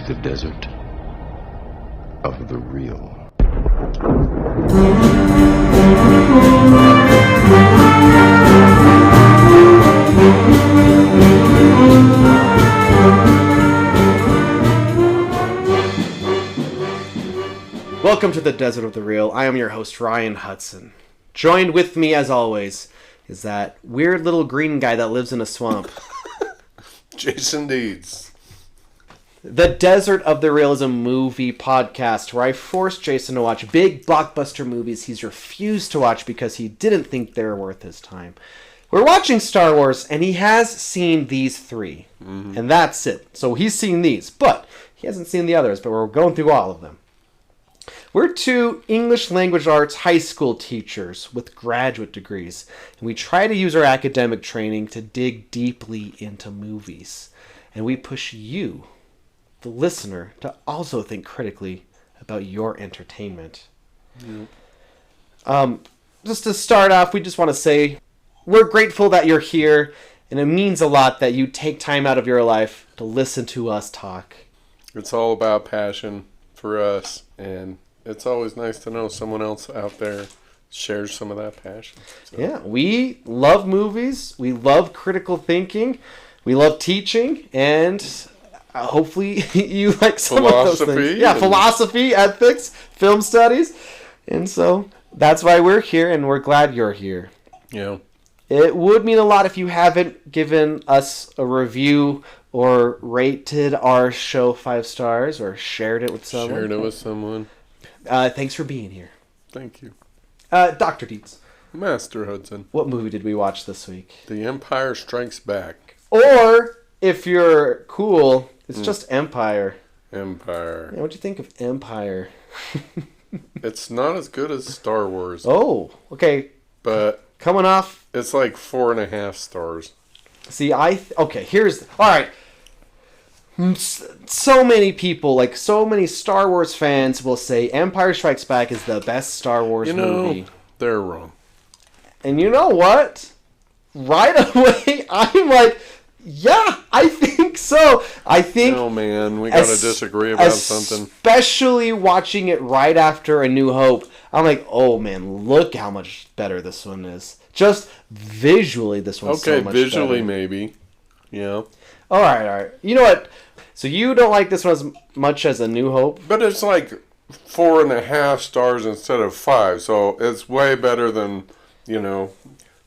the desert of the real. Welcome to the Desert of the Real. I am your host, Ryan Hudson. Joined with me, as always, is that weird little green guy that lives in a swamp. Jason Deeds. The Desert of the Real is a movie podcast where I forced Jason to watch big blockbuster movies he's refused to watch because he didn't think they were worth his time. We're watching Star Wars, and he has seen these three. Mm-hmm. And that's it. So he's seen these, but he hasn't seen the others, but we're going through all of them. We're two English language arts high school teachers with graduate degrees, and we try to use our academic training to dig deeply into movies. And we push you, the listener, to also think critically about your entertainment. Mm. Just to start off, we just want to say we're grateful that you're here, and it means a lot that you take time out of your life to listen to us talk. It's all about passion for us, and it's always nice to know someone else out there shares some of that passion. So. Yeah, we love movies. We love critical thinking. We love teaching. And hopefully you like some of those things. Yeah, philosophy, ethics, film studies. And so that's why we're here, and we're glad you're here. Yeah. It would mean a lot if you haven't given us a review or rated our show 5 stars or shared it with someone. Thanks for being here. Thank you. Dr. Dietz. Master Hudson. What movie did we watch this week? The Empire Strikes Back. Or, if you're cool, it's just Empire. Empire. Yeah, what'd you think of Empire? It's not as good as Star Wars. Oh, okay. But coming off... It's like 4.5 stars. See, okay, here's... All right. So many people, like so many Star Wars fans, will say Empire Strikes Back is the best Star Wars movie. They're wrong. And you know what? Right away, I'm like, yeah, I think so. I think... Oh, man, we gotta disagree about something. Especially watching it right after A New Hope. I'm like, oh, man, look how much better this one is. Just visually, this one's so much better. Okay, visually, maybe. Yeah. All right. You know what? So you don't like this one as much as A New Hope? But it's like 4.5 stars instead of 5. So it's way better than,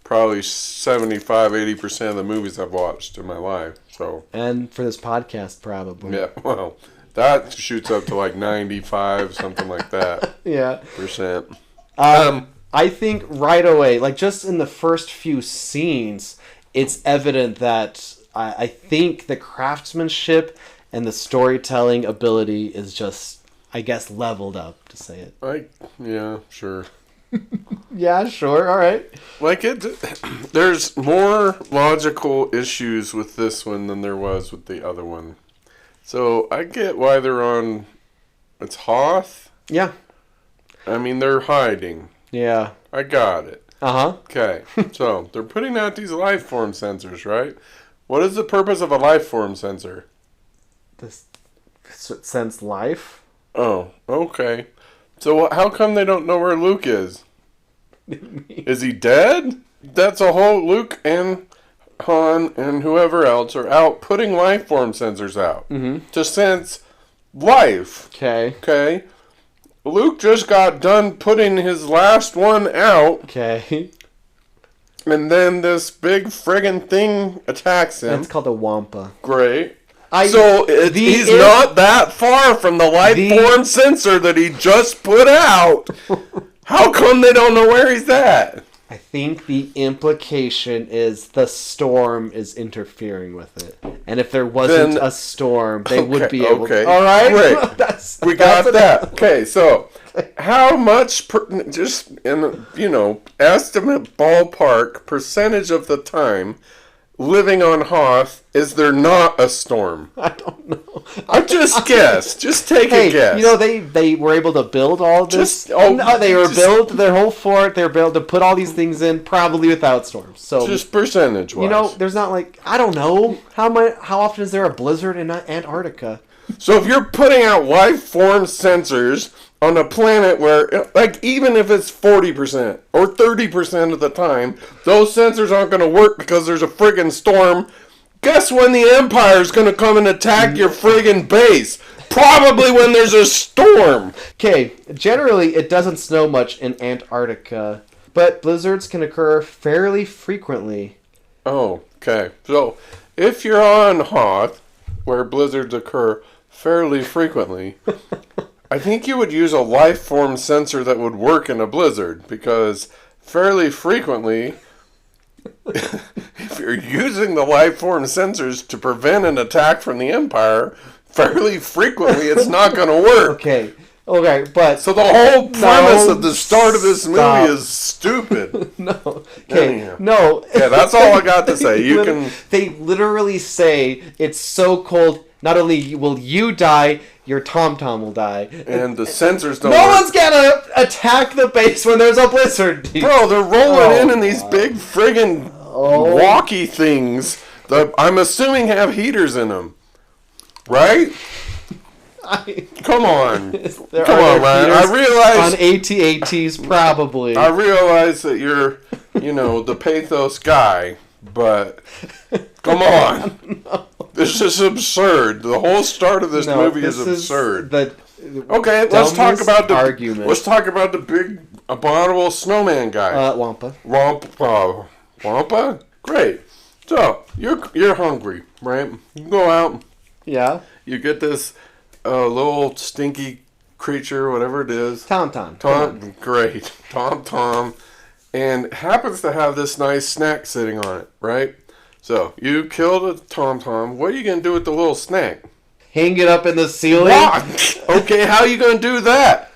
probably 75-80% of the movies I've watched in my life. So. And for this podcast, probably. Yeah, well, that shoots up to like 95, something like that. Yeah. %. I think right away, like just in the first few scenes, it's evident that I think the craftsmanship and the storytelling ability is just, I guess, leveled up, to say it. Yeah, sure. Yeah, sure, all right. There's more logical issues with this one than there was with the other one. So I get why they're on, it's Hoth? Yeah. I mean, they're hiding. Yeah. I got it. Uh-huh. Okay, so they're putting out these life form sensors, right? What is the purpose of a life form sensor? This sense life? Oh, okay. So how come they don't know where Luke is? Is he dead? That's a whole... Luke and Han and whoever else are out putting life form sensors out to sense life. Okay. Luke just got done putting his last one out. Okay. And then this big friggin' thing attacks him. That's called a Wampa. Great. He's not that far from the life form sensor that he just put out. How come they don't know where he's at? I think the implication is the storm is interfering with it. And if there wasn't a storm, they would be able to... All right? Great. We got that. Okay, so how much, just in, estimate ballpark percentage of the time living on Hoth is there not a storm? I don't know. I just guess. Just take a guess. They were able to build all this. They were built their whole fort. They were able to put all these things in, probably without storms. So just percentage-wise. There's not I don't know how often is there a blizzard in Antarctica? So if you're putting out life form sensors on a planet where, like, even if it's 40% or 30% of the time, those sensors aren't going to work because there's a friggin' storm, guess when the Empire's going to come and attack your friggin' base? Probably when there's a storm. Okay, generally it doesn't snow much in Antarctica, but blizzards can occur fairly frequently. Oh, okay. So if you're on Hoth, where blizzards occur fairly frequently, I think you would use a life form sensor that would work in a blizzard, because fairly frequently, if you're using the life form sensors to prevent an attack from the Empire, fairly frequently it's not going to work. Okay, but... So the whole premise of the start of this movie is stupid. No. Okay, Anyhow. no. Yeah, that's all I got to say. They literally say it's so cold, not only will you die, your Tom-Tom will die. And the sensors don't No work. one's gonna attack the base when there's a blizzard, dude. Bro, they're rolling in these big friggin' walkie things that I'm assuming have heaters in them. Right? Come on. Come on, man. I realize... On AT-ATs, probably. I realize that you're, the pathos guy, but... Come on. No. This is absurd. The whole start of this movie is absurd. Okay, let's talk about the big abominable snowman guy. Wampa. Wampa? Great. So, you're hungry, right? You go out. Yeah. You get this little stinky creature, whatever it is. Tom. Great. Tom. And happens to have this nice snack sitting on it, right? So, you kill the Tom. What are you going to do with the little snack? Hang it up in the ceiling? What? Okay, how are you going to do that?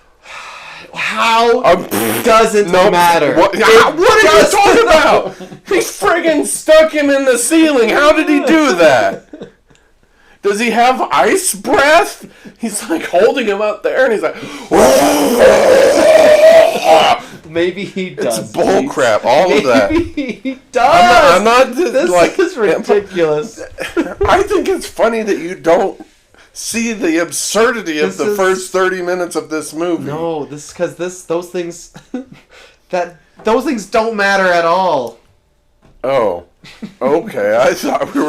How doesn't matter. What are you talking about? He's friggin' stuck him in the ceiling. How did he do that? Does he have ice breath? He's like holding him up there and he's like... Maybe he does. It's bullcrap, all of that. Maybe he does. I'm not just, this is ridiculous. I think it's funny that you don't see the absurdity of the first 30 minutes of this movie. No, those things don't matter at all. Oh, okay. I thought we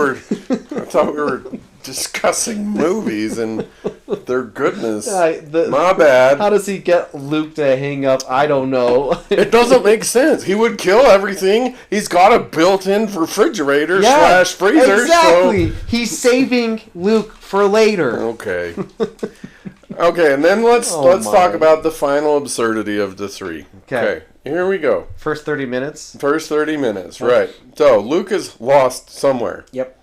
were discussing movies and their goodness. My bad. How does he get Luke to hang up? I don't know. It doesn't make sense. He would kill everything. He's got a built-in refrigerator / freezer. Exactly. So... He's saving Luke for later. Okay. Okay, and then let's talk about the final absurdity of the three. Okay. Here we go. First 30 minutes? First 30 minutes, right. So, Luke is lost somewhere. Yep.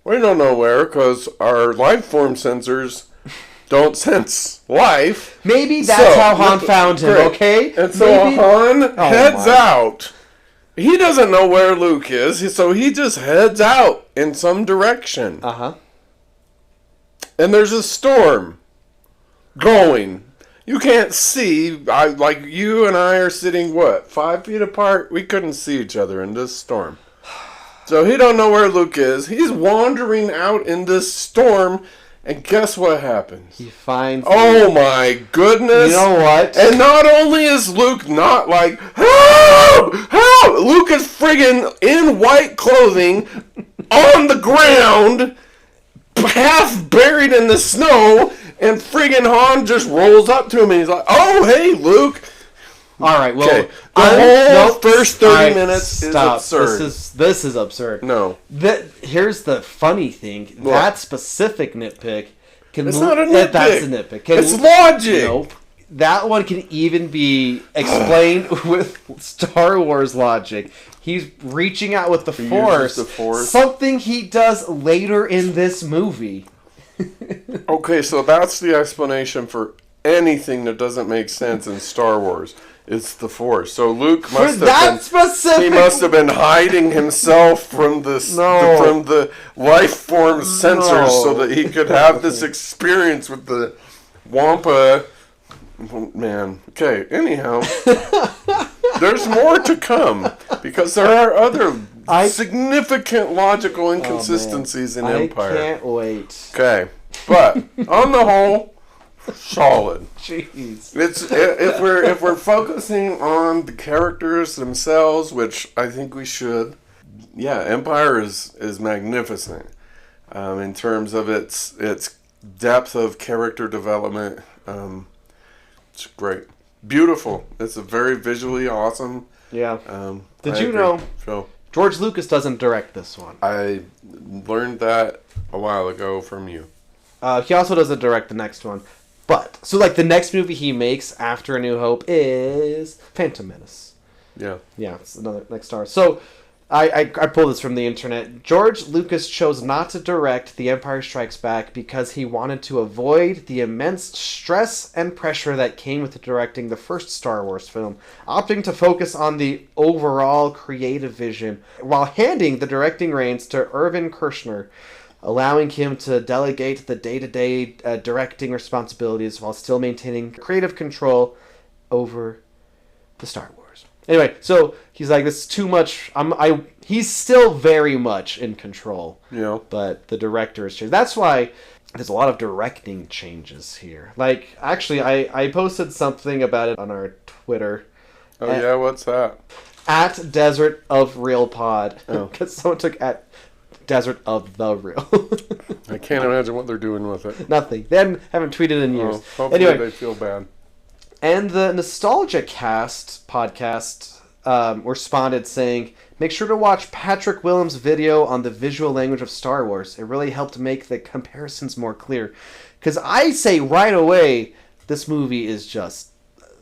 We don't know where, because our life form sensors don't sense life. Maybe that's how Han found him, okay? And so Han heads out. He doesn't know where Luke is, so he just heads out in some direction. Uh-huh. And there's a storm going. You can't see. Like you and I are sitting, 5 feet apart? We couldn't see each other in this storm. So he don't know where Luke is. He's wandering out in this storm, and guess what happens? He finds... Oh my goodness! You know what? And not only is Luke not like, help! Help! Luke is friggin' in white clothing, on the ground, half buried in the snow, and friggin' Han just rolls up to him and he's like, oh, hey, Luke! Alright, well... Okay. The whole first 30 minutes is absurd. This is absurd. No. Here's the funny thing. What? That specific nitpick... It's not a nitpick. That's a nitpick. It's logic. That one can even be explained with Star Wars logic. He's reaching out with the Force. Something he does later in this movie. Okay, so that's the explanation for anything that doesn't make sense in Star Wars. It's the Force. So Luke must have been hiding himself from the life form sensors so that he could have this experience with the Wampa. Man, okay. Anyhow, there's more to come because there are other significant logical inconsistencies in Empire. I can't wait. Okay. But on the whole, solid. Jeez. It's if we're focusing on the characters themselves, which I think we should. Yeah, Empire is magnificent in terms of its depth of character development. It's great, beautiful. It's a very visually awesome. Yeah. Did I you agree. know Phil? George Lucas doesn't direct this one? I learned that a while ago from you. He also doesn't direct the next one. But, so like the next movie he makes after A New Hope is Phantom Menace. Yeah. Yeah, it's another next star. So, I pulled this from the internet. George Lucas chose not to direct The Empire Strikes Back because he wanted to avoid the immense stress and pressure that came with directing the first Star Wars film, opting to focus on the overall creative vision while handing the directing reins to Irvin Kershner, allowing him to delegate the day-to-day directing responsibilities while still maintaining creative control over the Star Wars. Anyway, so he's like, this is too much. He's still very much in control. Yeah. But the director has changed. That's why there's a lot of directing changes here. Like, actually, I posted something about it on our Twitter. Oh, yeah? What's that? At Desert of Real Pod. Oh. Because someone took at Desert of the Real. I can't imagine what they're doing with it. Nothing. They haven't tweeted in years. Hopefully Anyway. they feel bad. And the Nostalgia Cast podcast responded saying, make sure to watch Patrick Willems' video on the visual language of Star Wars. It really helped make the comparisons more clear. Because I say right away, this movie is just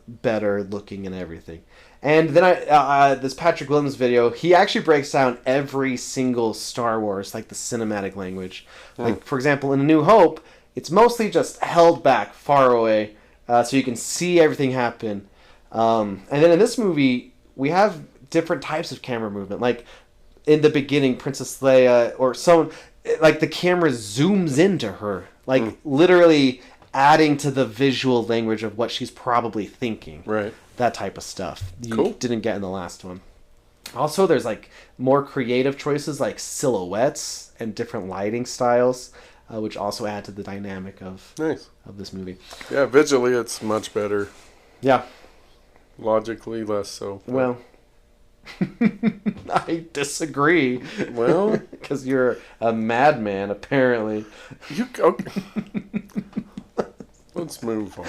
better looking and everything. And then this Patrick Willems video, he actually breaks down every single Star Wars, like the cinematic language. Like, for example, in A New Hope, it's mostly just held back, far away, so you can see everything happen. And then in this movie, we have different types of camera movement. Like, in the beginning, Princess Leia, or someone, like, the camera zooms into her. Like, literally adding to the visual language of what she's probably thinking. Right. That type of stuff. You Cool. didn't get in the last one. Also, there's, like, more creative choices, like silhouettes and different lighting styles, which also add to the dynamic of this movie. Yeah, visually it's much better. Yeah. Logically, less so. Well, I disagree. Well, Because you're a madman, apparently. okay. Let's move on.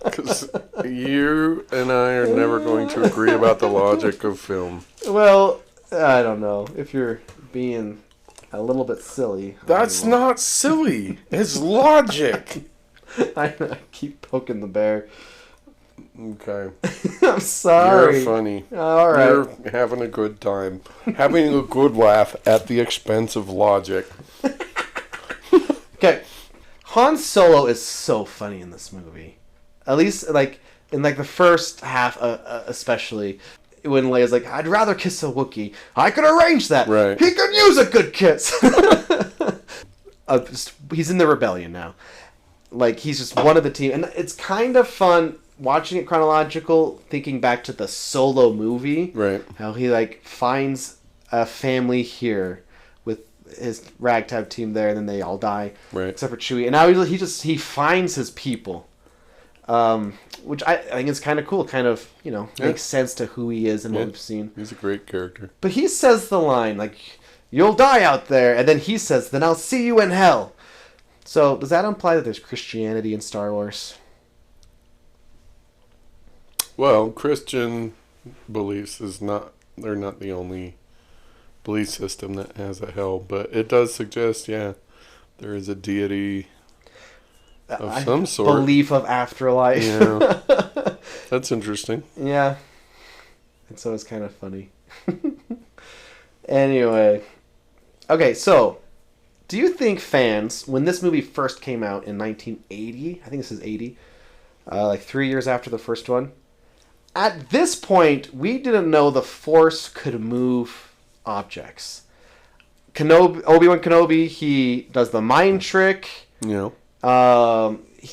Because you and I are never going to agree about the logic of film. Well, I don't know. If you're being a little bit silly. That's not silly. It's logic. I keep poking the bear. Okay. I'm sorry. You're funny. All right. You're having a good time. Having a good laugh at the expense of logic. Okay. Han Solo is so funny in this movie. At least, like, in, like, the first half, especially, when Leia's like, I'd rather kiss a Wookiee. I could arrange that. Right. He could use a good kiss. He's in the rebellion now. Like, he's just one of the team. And it's kind of fun watching it chronological, thinking back to the Solo movie. Right. How he, like, finds a family here with his ragtag team there, and then they all die. Right. Except for Chewie. And now he finds his people. Which I think is kind of cool. Kind of, makes sense to who he is and what we've seen. He's a great character. But he says the line, like, you'll die out there. And then he says, then I'll see you in hell. So, does that imply that there's Christianity in Star Wars? Well, Christian beliefs they're not the only belief system that has a hell, but it does suggest, there is a deity of some sort. Belief of afterlife. Yeah. That's interesting. Yeah. And so it's kind of funny. Anyway. Okay, so, do you think fans, when this movie first came out in 1980, I think this is 80, like 3 years after the first one, at this point, we didn't know the Force could move objects. Obi-Wan Kenobi, he does the mind trick. Yeah.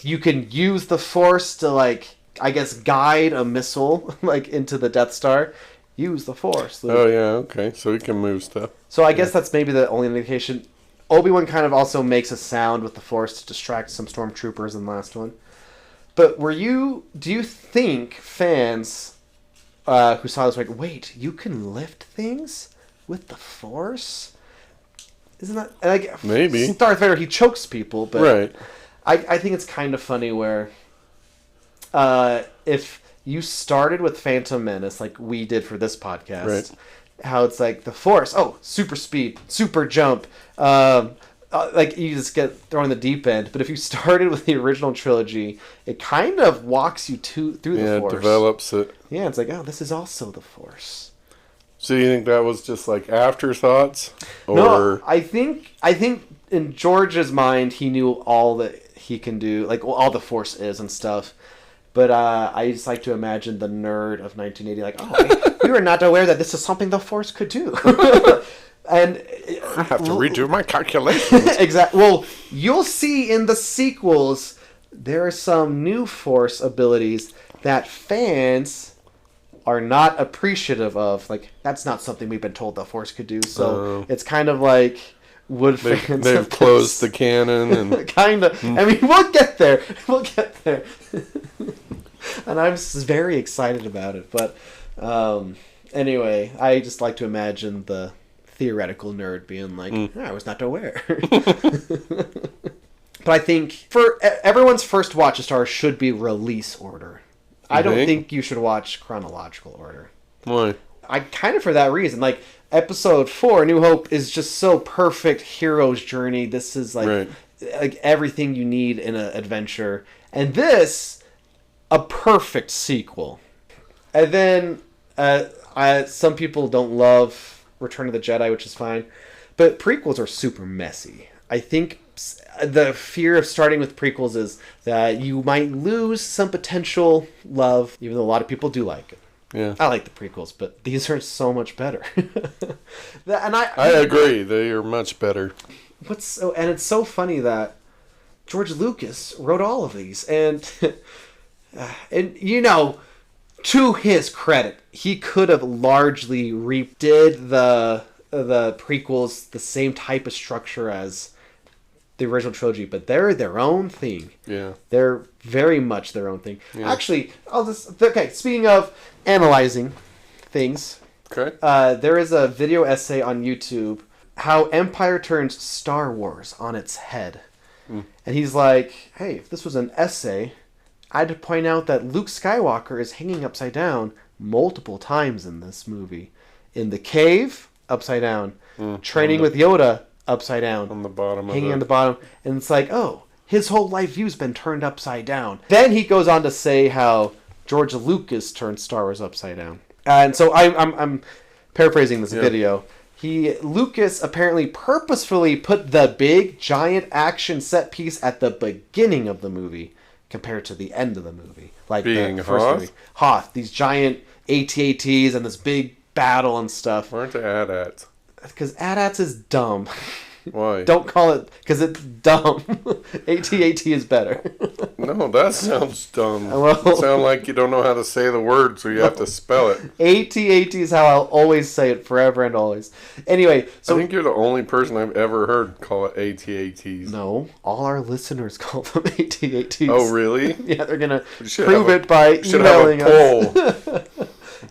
You can use the Force to, like, I guess, guide a missile, like, into the Death Star. Use the Force. Oh, yeah, okay. So he can move stuff. So I guess that's maybe the only indication. Obi-Wan kind of also makes a sound with the Force to distract some stormtroopers in the last one. But do you think fans who saw this like, wait, you can lift things with the Force? Isn't that like maybe Darth Vader? He chokes people, but right. I think it's kind of funny where if you started with Phantom Menace like we did for this podcast, right. how it's like the Force, super speed, super jump, like you just get thrown in the deep end. But if you started with the original trilogy, it kind of walks you through the Force. Yeah, it develops it. Yeah, it's like, this is also the Force. So you think that was just like afterthoughts? Or... No, I think in George's mind, he knew all that he can do, like all the Force is and stuff. But I just like to imagine the nerd of 1980, like, we were not aware that this is something the Force could do. And I have to redo my calculations. Exactly. Well, you'll see in the sequels, there are some new Force abilities that fans are not appreciative of. Like, that's not something we've been told the Force could do. So it's kind of like fans. They've closed the canon and kind of. I mean, we'll get there. And I'm very excited about it. But anyway, I just like to imagine the theoretical nerd being like, I was not aware. But I think for everyone's first watch of Star Wars should be release order. I don't think you should watch chronological order. Why? I kind of for that reason. Like, Episode 4, New Hope, is just so perfect hero's journey. This is like everything you need in an adventure. And this, a perfect sequel. And then some people don't love Return of the Jedi, which is fine. But prequels are super messy. I think the fear of starting with prequels is that you might lose some potential love, even though a lot of people do like it. Yeah, I like the prequels, but these are so much better. And I agree, they are much better. And it's so funny that George Lucas wrote all of these, and to his credit, he could have largely redid the prequels the same type of structure as the original trilogy, but they're their own thing. Yeah. They're very much their own thing. Yeah. Actually, speaking of analyzing things, there is a video essay on YouTube, how Empire turns Star Wars on its head. And he's like, hey, if this was an essay, I'd point out that Luke Skywalker is hanging upside down multiple times in this movie. In the cave, upside down. Training with Yoda, upside down. On the bottom of it. Hanging on the bottom. And it's like, his whole life view's been turned upside down. Then he goes on to say how George Lucas turned Star Wars upside down. And so I'm paraphrasing this video. Lucas apparently purposefully put the big, giant action set piece at the beginning of the movie compared to the end of the movie. Like being the first movie. Hoth, these giant AT-ATs and this big battle and stuff. Why aren't they AT-ATs? Because AT-ATs is dumb. Why? Don't call it, because it's dumb. AT-AT is better. No, that sounds dumb. Well, it sounds like you don't know how to say the word, so you have to spell it. AT-AT is how I'll always say it, forever and always. Anyway, so I think you're the only person I've ever heard call it AT-ATs. No, all our listeners call them AT-ATs. Oh, really? Yeah, they're going to prove it by emailing us.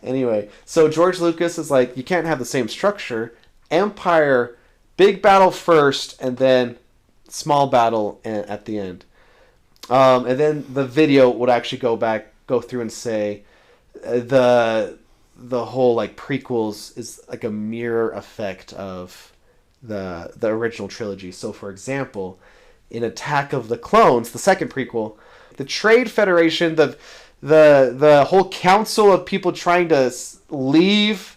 Anyway, so George Lucas is like, you can't have the same structure. Empire, big battle first, and then small battle at the end. And then the video would actually go through and say the whole like prequels is like a mirror effect of the original trilogy. So, for example, in Attack of the Clones, the second prequel, the Trade Federation, the whole council of people trying to leave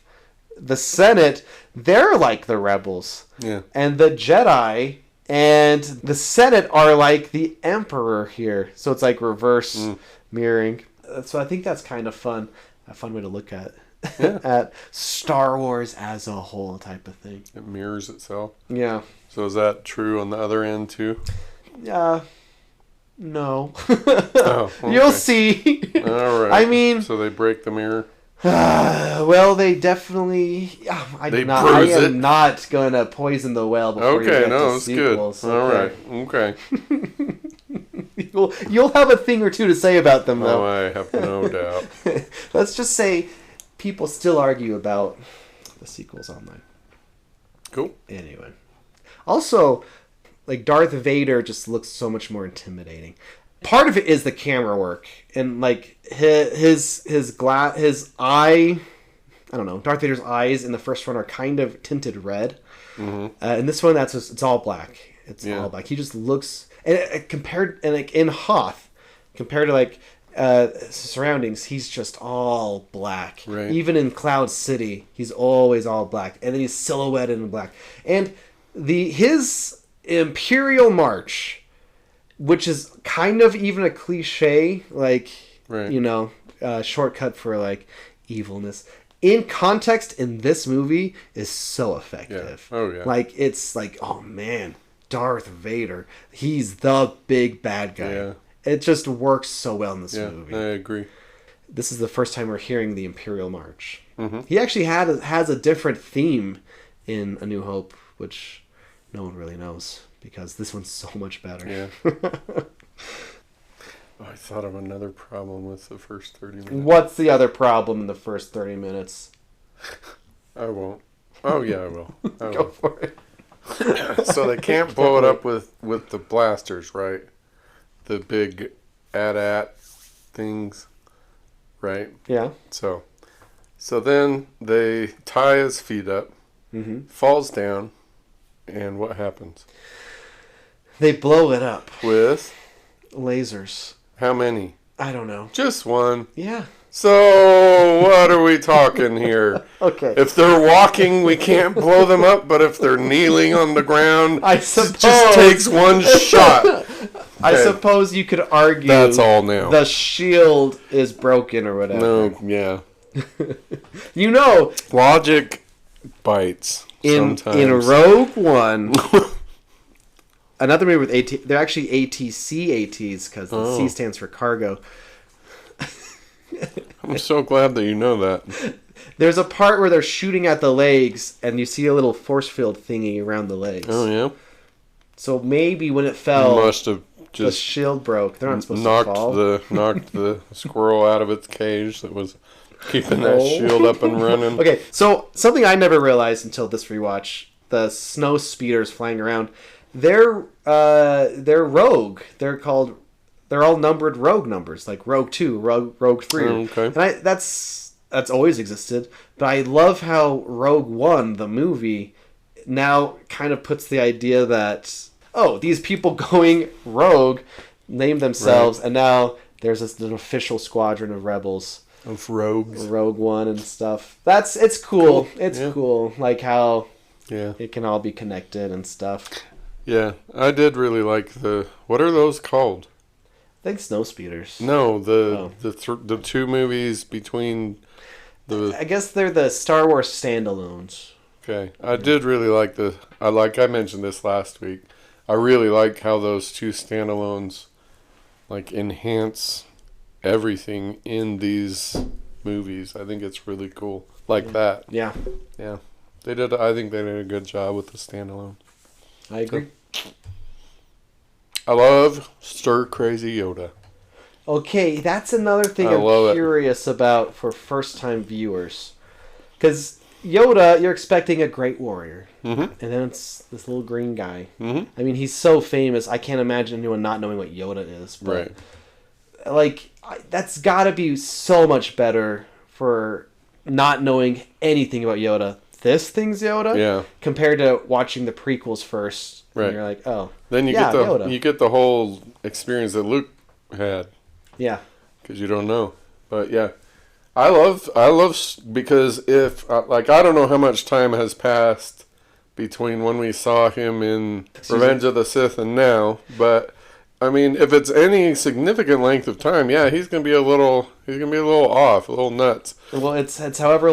the Senate, they're like the rebels. Yeah. And the Jedi and the Senate are like the Emperor here. So it's like reverse mirroring. So I think that's kind of fun. A fun way to look at at Star Wars as a whole type of thing. It mirrors itself. Yeah. So is that true on the other end too? No. Oh, okay. You'll see. All right. I mean, so they break the mirror. Well, they definitely. I am not going to poison the well before you get to sequels. Good. All right. Okay. You'll have a thing or two to say about them, though. Oh, I have no doubt. Let's just say people still argue about the sequels online. Cool. Anyway. Also, like, Darth Vader just looks so much more intimidating. Part of it is the camera work. And, like, his eye... I don't know. Darth Vader's eyes in the first one are kind of tinted red. Mm-hmm. In this one, it's all black. It's all black. He just looks... in Hoth, compared to, like, surroundings, he's just all black. Right. Even in Cloud City, he's always all black. And then he's silhouetted in black. And his Imperial March, which is kind of even a cliche, like, shortcut for, like, evilness. In context, in this movie, is so effective. Yeah. Oh, yeah. Like, it's like, oh, man, Darth Vader, he's the big bad guy. Yeah. It just works so well in this movie. I agree. This is the first time we're hearing the Imperial March. Mm-hmm. He actually has a different theme in A New Hope, which no one really knows, because this one's so much better. Yeah. I thought of another problem with the first 30 minutes. What's the other problem in the first 30 minutes? I won't. Oh, yeah, I will. Go for it. So they can't blow it up with the blasters, right? The big AT-AT things, right? Yeah. So then they tie his feet up, falls down, and what happens? They blow it up. With? Lasers. How many? I don't know. Just one. Yeah. So, what are we talking here? Okay. If they're walking, we can't blow them up, but if they're kneeling on the ground, I suppose. It just takes one shot. Okay. I suppose you could argue that's all now. The shield is broken or whatever. No, yeah. You know, logic bites sometimes. In Rogue One, another movie with AT, they're actually ATC ATs because the C stands for cargo. I'm so glad that you know that. There's a part where they're shooting at the legs, and you see a little force field thingy around the legs. Oh, yeah? So maybe when it fell, must have just the shield broke. They're not supposed to fall. Knocked the squirrel out of its cage that was keeping that shield up and running. Okay, so something I never realized until this rewatch, the snow speeders flying around, they're rogue. They're all numbered rogue numbers, like Rogue 2, Rogue 3. Okay. And that's always existed. But I love how Rogue One, the movie, now kind of puts the idea that, these people going rogue named themselves, and now there's an official squadron of rebels. Of rogues. Rogue One and stuff. It's cool. It's cool. Like how it can all be connected and stuff. Yeah, I did really like what are those called? I think snow speeders. No, the two movies between the. I guess they're the Star Wars standalones. Okay, I did really like I mentioned this last week. I really like how those two standalones, like, enhance everything in these movies. I think it's really cool, like that. Yeah. Yeah, they did. I think they did a good job with the standalone. I agree. I love stir crazy Yoda. Okay, that's another thing I'm curious about for first time viewers. Because Yoda, you're expecting a great warrior. Mm-hmm. And then it's this little green guy. Mm-hmm. I mean, he's so famous, I can't imagine anyone not knowing what Yoda is. But, like, that's got to be so much better for not knowing anything about Yoda. This thing's Yoda? Yeah. Compared to watching the prequels first. Right. And you're like, then you get the whole experience that Luke had. Yeah. Because you don't know. But yeah. I love because if I don't know how much time has passed between when we saw him in Revenge of the Sith and now, but I mean, if it's any significant length of time, yeah, he's gonna be a little off, a little nuts. Well, it's however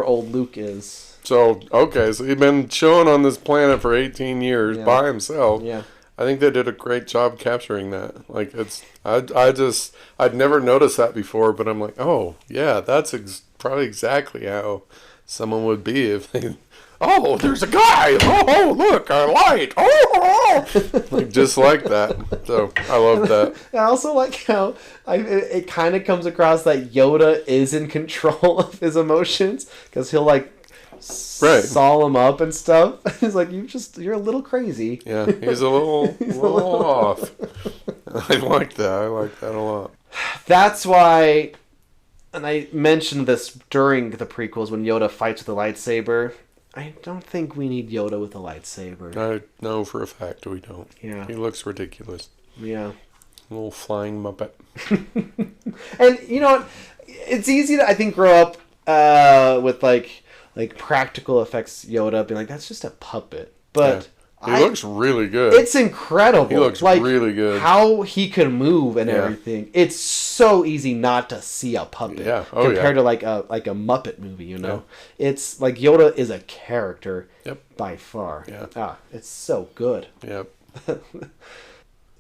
old Luke is. So he's been chilling on this planet for 18 years by himself. Yeah. I think they did a great job capturing that. Like, I'd never noticed that before, but I'm like, oh, yeah, that's probably exactly how someone would be if they, oh, there's a guy! Oh, look, a light! Oh! Like, just like that. So, I love that. I also like how it kind of comes across that Yoda is in control of his emotions, because he'll, like, sol him up and stuff. He's like, you're a little crazy. Yeah, he's a little off. I like that. I like that a lot. That's why, and I mentioned this during the prequels when Yoda fights with a lightsaber. I don't think we need Yoda with a lightsaber. I know for a fact we don't. Yeah. He looks ridiculous. Yeah. A little flying Muppet. And, you know what? It's easy to, I think, grow up with, like practical effects Yoda, being like, that's just a puppet. But he looks really good. It's incredible. He looks really good. How he can move and everything. It's so easy not to see a puppet compared to like a Muppet movie, you know? Yeah. It's like Yoda is a character by far. Yeah. It's so good. Yep.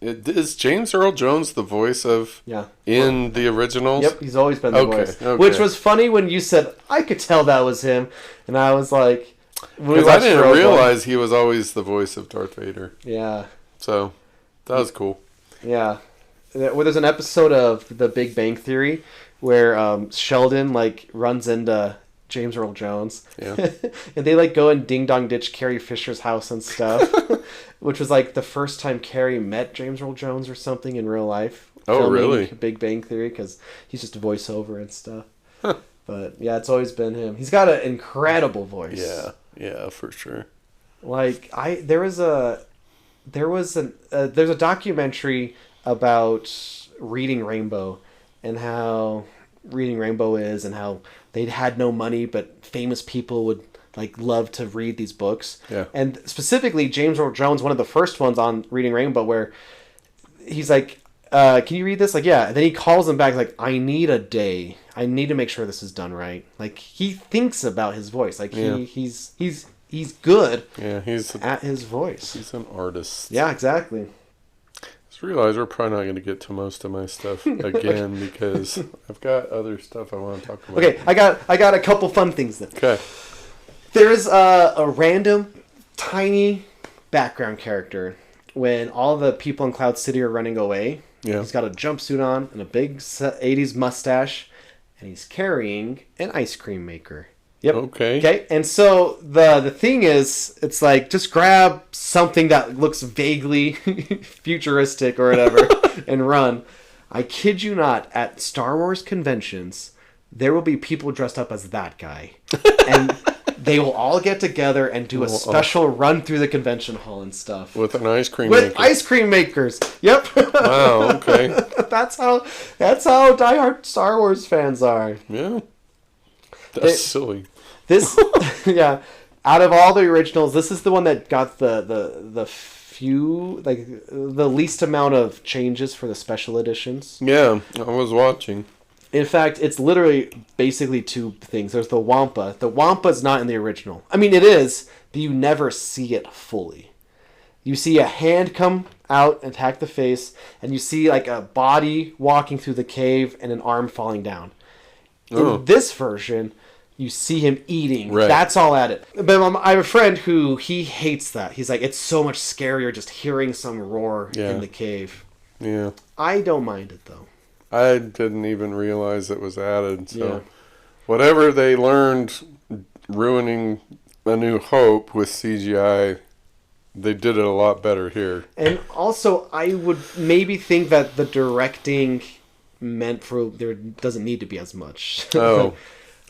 Is James Earl Jones the voice of in the originals? Yep, he's always been the voice. Okay. Which was funny when you said, I could tell that was him. And I was like... Because I didn't realize he was always the voice of Darth Vader. Yeah. So, that was cool. Yeah. Well, there's an episode of The Big Bang Theory where Sheldon, like, runs into James Earl Jones. Yeah. And they, like, go and ding-dong ditch Carrie Fisher's house and stuff. Which was, like, the first time Carrie met James Earl Jones or something in real life. Oh, really? Big Bang Theory, because he's just a voiceover and stuff. Huh. But, yeah, it's always been him. He's got an incredible voice. Yeah, for sure. Like, there's a documentary about Reading Rainbow and how Reading Rainbow is and how they had no money, but famous people would like love to read these books. Yeah. And specifically James Earl Jones, one of the first ones on Reading Rainbow, where he's like, can you read this? Like, yeah. And then he calls him back like, I need a day. I need to make sure this is done right. Like, he thinks about his voice. Like, he's good at his voice. He's an artist. Yeah, exactly. Just realize we're probably not going to get to most of my stuff again because I've got other stuff I want to talk about. Okay, I got a couple fun things then. Okay. There's a random, tiny background character when all the people in Cloud City are running away. Yeah. He's got a jumpsuit on and a big 80s mustache, and he's carrying an ice cream maker. Yep. Okay. And so the thing is, it's like, just grab something that looks vaguely futuristic or whatever and run. I kid you not, at Star Wars conventions, there will be people dressed up as that guy. And they will all get together and do a special run through the convention hall and stuff. With an ice cream maker. With ice cream makers. Yep. Wow, okay. That's how diehard Star Wars fans are. Yeah. That's silly. This, yeah. Out of all the originals, this is the one that got the few, like, the least amount of changes for the special editions. Yeah, I was watching. In fact, it's literally basically two things. There's the Wampa. The Wampa's not in the original. I mean, it is, but you never see it fully. You see a hand come out and attack the face, and you see like a body walking through the cave and an arm falling down. In this version, you see him eating. Right. That's all added. But I have a friend who, he hates that. He's like, it's so much scarier just hearing some roar in the cave. Yeah. I don't mind it, though. I didn't even realize it was added. So whatever they learned ruining A New Hope with CGI, they did it a lot better here. And also, I would maybe think that the directing meant for there doesn't need to be as much. Oh.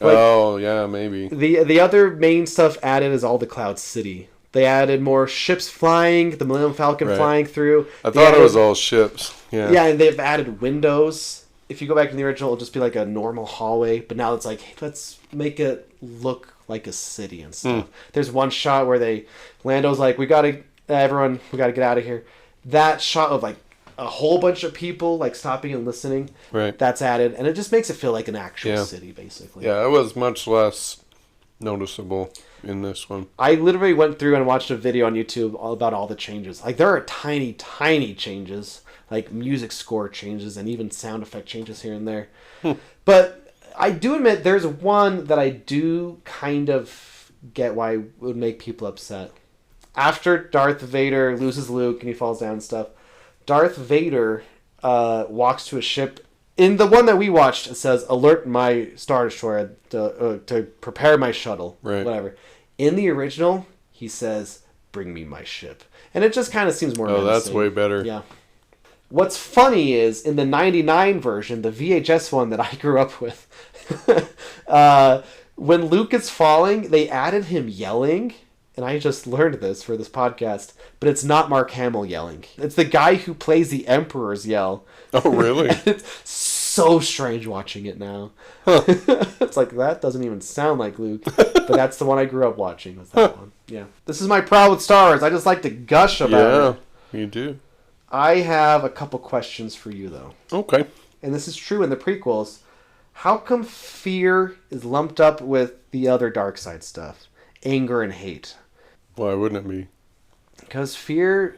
Like, yeah, maybe. The other main stuff added is all the Cloud City. They added more ships flying, the Millennium Falcon flying through. I thought it was all ships. Yeah. Yeah, and they've added windows. If you go back to the original, it'll just be like a normal hallway. But now it's like, hey, let's make it look like a city and stuff. There's one shot where Lando's like, we gotta get out of here. That shot of like a whole bunch of people like stopping and listening, that's added. And it just makes it feel like an actual city, basically. Yeah, it was much less noticeable. in this one. I literally went through and watched a video on YouTube all about all the changes. Like, there are tiny, tiny changes. Like, music score changes and even sound effect changes here and there. But I do admit there's one that I do kind of get why it would make people upset. After Darth Vader loses Luke and he falls down and stuff, Darth Vader walks to a ship. In the one that we watched, it says, "Alert my Star Destroyer to prepare my shuttle." Right. Whatever. In the original, he says, "Bring me my ship." And it just kind of seems more menacing. That's way better. Yeah. What's funny is, in the 99 version, the VHS one that I grew up with, when Luke is falling, they added him yelling. And I just learned this for this podcast. But it's not Mark Hamill yelling. It's the guy who plays the Emperor's yell. Oh, really? It's so strange watching it now. It's like, that doesn't even sound like Luke. But that's the one I grew up watching, was that one. Yeah. This is my problem with Star Wars. I just like to gush about it. Yeah, you do. I have a couple questions for you, though. Okay. And this is true in the prequels. How come fear is lumped up with the other dark side stuff? Anger and hate. Why wouldn't it be? Because fear,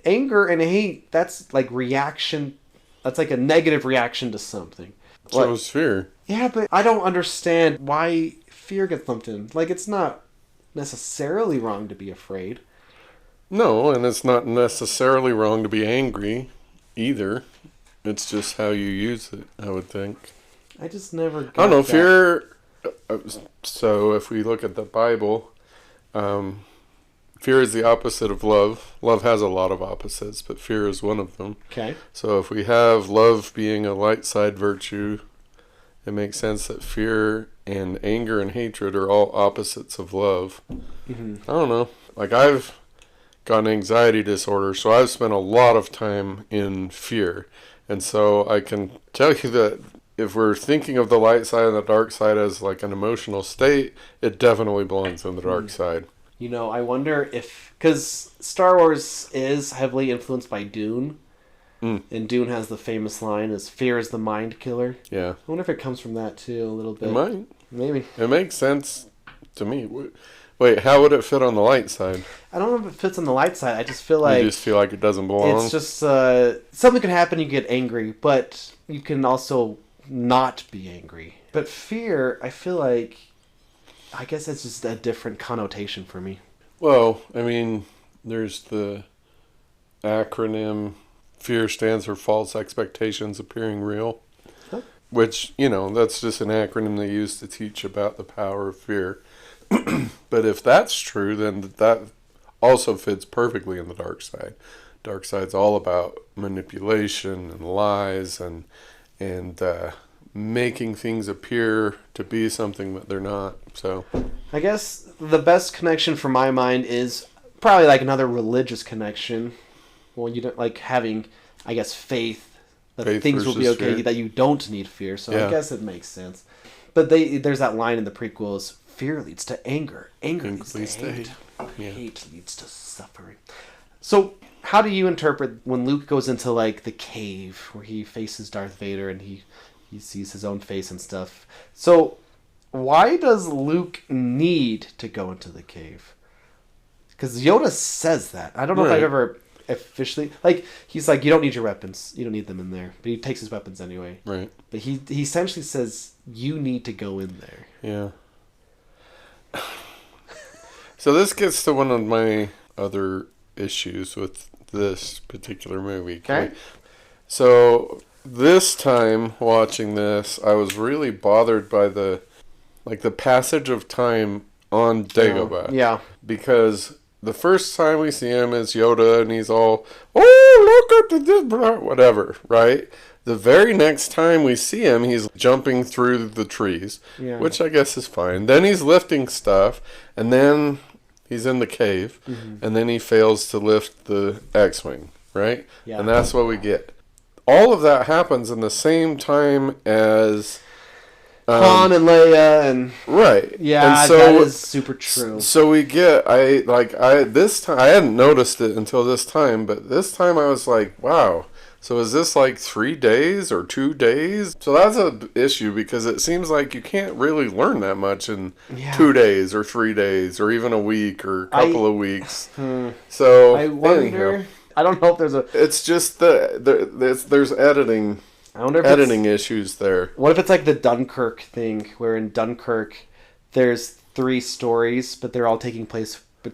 anger, and hate, that's like reaction. That's like a negative reaction to something. So is fear. Yeah, but I don't understand why fear gets lumped in. Like, it's not necessarily wrong to be afraid. No, and it's not necessarily wrong to be angry either. It's just how you use it, I would think. I just never got I don't know, that. fear... So if we look at the Bible, fear is the opposite of love. Love has a lot of opposites, but fear is one of them. Okay. So if we have love being a light side virtue, it makes sense that fear and anger and hatred are all opposites of love. Mm-hmm. I don't know. Like, I've got an anxiety disorder, so I've spent a lot of time in fear. And so I can tell you that if we're thinking of the light side and the dark side as like an emotional state, it definitely belongs on the dark side. You know, I wonder if... Because Star Wars is heavily influenced by Dune. And Dune has the famous line, is fear is the mind killer. Yeah. I wonder if it comes from that too, a little bit. It might. Maybe. It makes sense to me. Wait, how would it fit on the light side? I don't know if it fits on the light side. I just feel like... You just feel like it doesn't belong? It's just... something could happen, you get angry, but you can also not be angry. But fear, I feel like... I guess it's just a different connotation for me. Well, I mean, there's the acronym... Fear stands for false expectations appearing real. Huh? Which, you know, that's just an acronym they use to teach about the power of fear. But if that's true, then that also fits perfectly in the dark side. Dark side's all about manipulation and lies and making things appear to be something that they're not. So I guess the best connection for my mind is probably like another religious connection. Well, you don't like having, I guess, faith that things will be okay, fear. That you don't need fear. So yeah. I guess it makes sense. But there's that line in the prequels: fear leads to anger, anger leads to hate, hate leads to suffering. So how do you interpret when Luke goes into like the cave where he faces Darth Vader and he sees his own face and stuff? So why does Luke need to go into the cave? Because Yoda says that. I don't know if I've ever officially... Like, he's like, you don't need your weapons. You don't need them in there. But he takes his weapons anyway. Right. But he essentially says, you need to go in there. Yeah. So this gets to one of my other issues with this particular movie. Okay. So this time watching this, I was really bothered by the passage of time on Dagobah. Yeah. Because the first time we see him is Yoda and he's all, oh, look at this, whatever, right? The very next time we see him, he's jumping through the trees, which I guess is fine. Then he's lifting stuff, and then he's in the cave, and then he fails to lift the X-Wing, right? Yeah. And that's what we get. All of that happens in the same time as Han and Leia and right. Yeah, and so, that is super true. So we get this time I hadn't noticed it until this time, but this time I was like, wow, So is this like 3 days or 2 days? So that's an issue because it seems like you can't really learn that much in 2 days or 3 days or even a week or a couple of weeks. So I wonder. anyhow, I don't know if there's a. it's just there's editing. I wonder if Editing issues there. What if it's like the Dunkirk thing, where in Dunkirk there's 3 stories, but they're all taking place at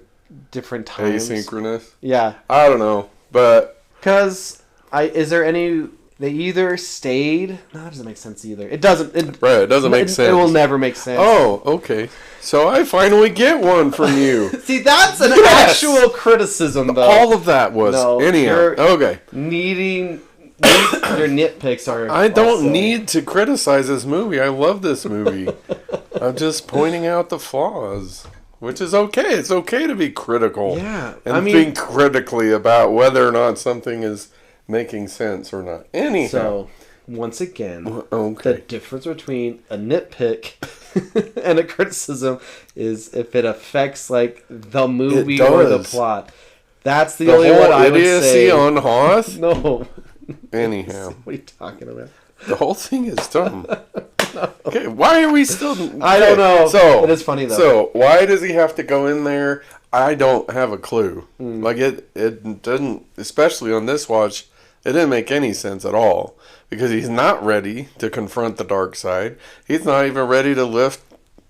different times. Asynchronous? Yeah. I don't know, but... Because, is there any... They either stayed... No, it doesn't make sense either. It doesn't... It doesn't make sense. It will never make sense. Oh, okay. So I finally get one from you. See, that's an actual criticism, though. All of that was... Anyhow, okay. Your nitpicks are... I don't need to criticize this movie. I love this movie. I'm just pointing out the flaws, which is okay. It's okay to be critical. Yeah. And think critically about whether or not something is making sense or not. Anyhow. So, once again, the difference between a nitpick and a criticism is if it affects, like, the movie or the plot. That's the only one I would say. Idiocy on Hoth? No. Anyhow. What are you talking about? The whole thing is dumb. No. Okay, why are we still... Okay, I don't know. So, it is funny, though. So, why does he have to go in there? I don't have a clue. Like, it doesn't... Especially on this watch, it didn't make any sense at all. Because he's not ready to confront the dark side. He's not even ready to lift,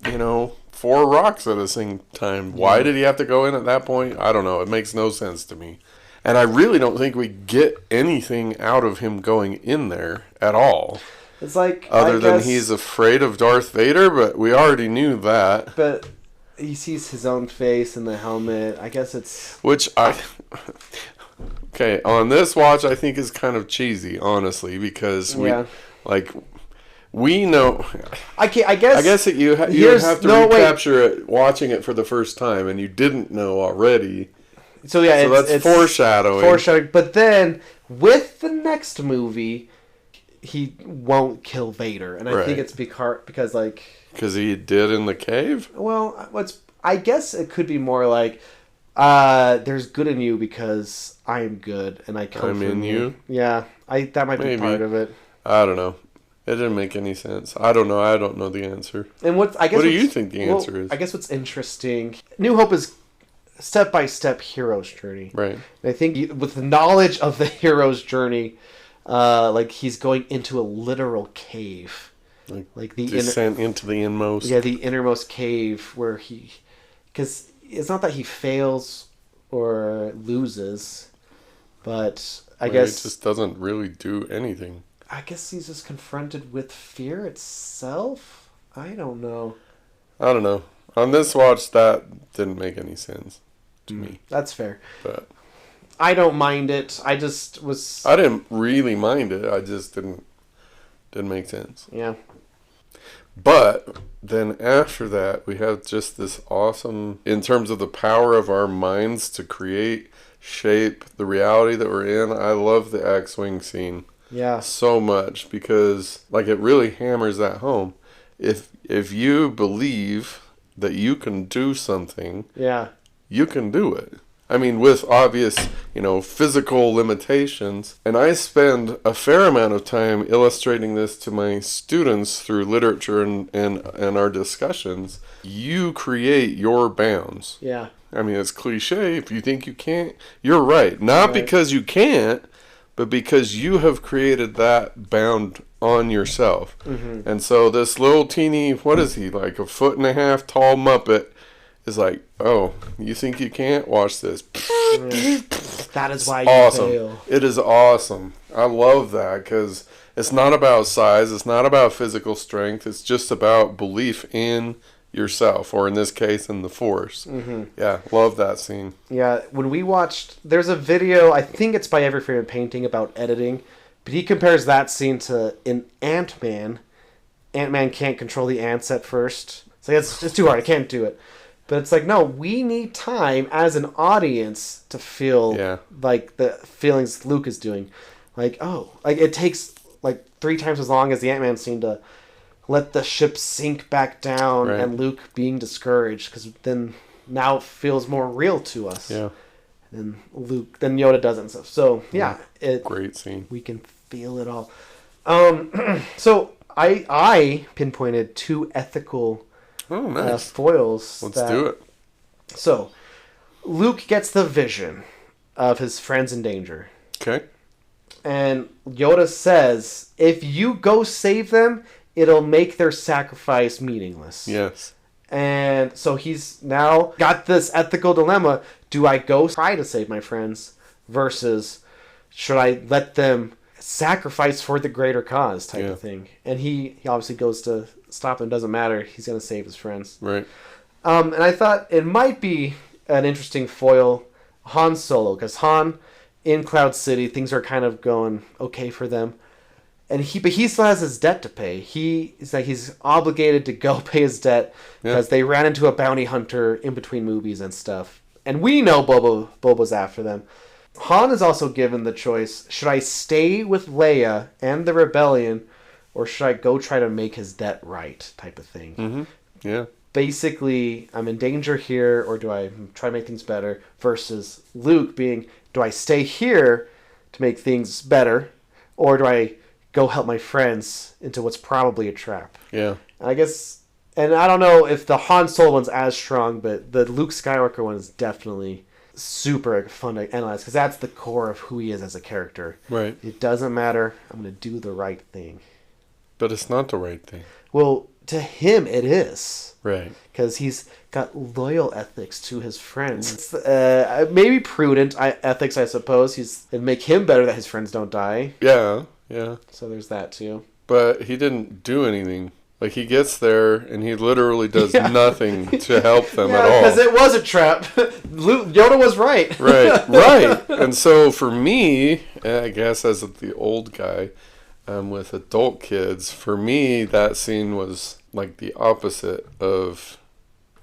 4 rocks at the same time. Why did he have to go in at that point? I don't know. It makes no sense to me. And I really don't think we get anything out of him going in there at all. It's like... Other than he's afraid of Darth Vader, but we already knew that. But he sees his own face in the helmet. I guess it's... Which Okay, on this watch I think is kind of cheesy, honestly, because we know... I guess that you have to recapture it watching it for the first time, and you didn't know already... So it's foreshadowing. Foreshadowing. But then, with the next movie, he won't kill Vader. And I think it's because, like... Because he did in the cave? Well, I guess it could be more like, there's good in you because I am good, and I come from you. Yeah, that might be part of it. I don't know. It didn't make any sense. I don't know. I don't know the answer. And what do you think the answer is? I guess what's interesting... New Hope is... step-by-step hero's journey. Right. And I think with the knowledge of the hero's journey, like he's going into a literal cave. Like the descent into the inmost. Yeah, the innermost cave where because it's not that he fails or loses, but I guess... It just doesn't really do anything. I guess he's just confronted with fear itself? I don't know. On this watch, that didn't make any sense to me. That's fair. But I don't mind it. I just was... I didn't really mind it. I just didn't make sense. Yeah. But then after that, we have just this awesome... In terms of the power of our minds to create, shape the reality that we're in, I love the X-Wing scene. Yeah. So much because, like, it really hammers that home. If you believe... that you can do something, you can do it. I mean, with obvious, physical limitations. And I spend a fair amount of time illustrating this to my students through literature and our discussions. You create your bounds. Yeah. I mean, it's cliche. If you think you can't, you're right. Not because you can't, but because you have created that bound on yourself. Mm-hmm. And so this little teeny, what is he, like 1.5 tall Muppet is like, oh, you think you can't? Watch this. That is why you fail. It is awesome. I love that because it's not about size. It's not about physical strength. It's just about belief in yourself, or in this case, in the Force. Mm-hmm. Yeah, love that scene. Yeah, when we watched, there's a video, I think it's by Every Frame of Painting, about editing, but he compares that scene to in Ant-Man. Ant-Man can't control the ants at first. It's like, it's too hard, I can't do it. But it's like, no, we need time as an audience to feel like the feelings Luke is doing. Like, it takes like 3 times as long as the Ant-Man scene to let the ship sink back down and Luke being discouraged, because then now it feels more real to us. Yeah. then Yoda does it and stuff. So yeah, Great scene. We can feel it all. So I pinpointed 2 ethical foils. Let's do it. So Luke gets the vision of his friends in danger. Okay. And Yoda says, if you go save them, it'll make their sacrifice meaningless. Yes. And so he's now got this ethical dilemma. Do I go try to save my friends versus should I let them sacrifice for the greater cause type of thing? And he obviously goes to stop them. Doesn't matter. He's going to save his friends. Right. And I thought it might be an interesting foil, Han Solo, because Han in Cloud City, things are kind of going okay for them. But he still has his debt to pay. He's obligated to go pay his debt because they ran into a bounty hunter in between movies and stuff. And we know Boba's after them. Han is also given the choice, should I stay with Leia and the rebellion, or should I go try to make his debt right type of thing? Mm-hmm. Yeah. Basically, I'm in danger here, or do I try to make things better? Versus Luke being, do I stay here to make things better, or do I go help my friends into what's probably a trap? Yeah. I guess, and I don't know if the Han Solo one's as strong, but the Luke Skywalker one is definitely super fun to analyze, because that's the core of who he is as a character. Right. It doesn't matter. I'm going to do the right thing. But it's not the right thing. Well, to him, it is. Right. Because he's got loyal ethics to his friends. Maybe prudent ethics, I suppose. It'd make him better that his friends don't die. Yeah, yeah. So there's that, too. But he didn't do anything. Like, he gets there, and he literally does nothing to help them at all. Because it was a trap. Yoda was right. Right. And so, for me, I guess as the old guy with adult kids, for me, that scene was like the opposite of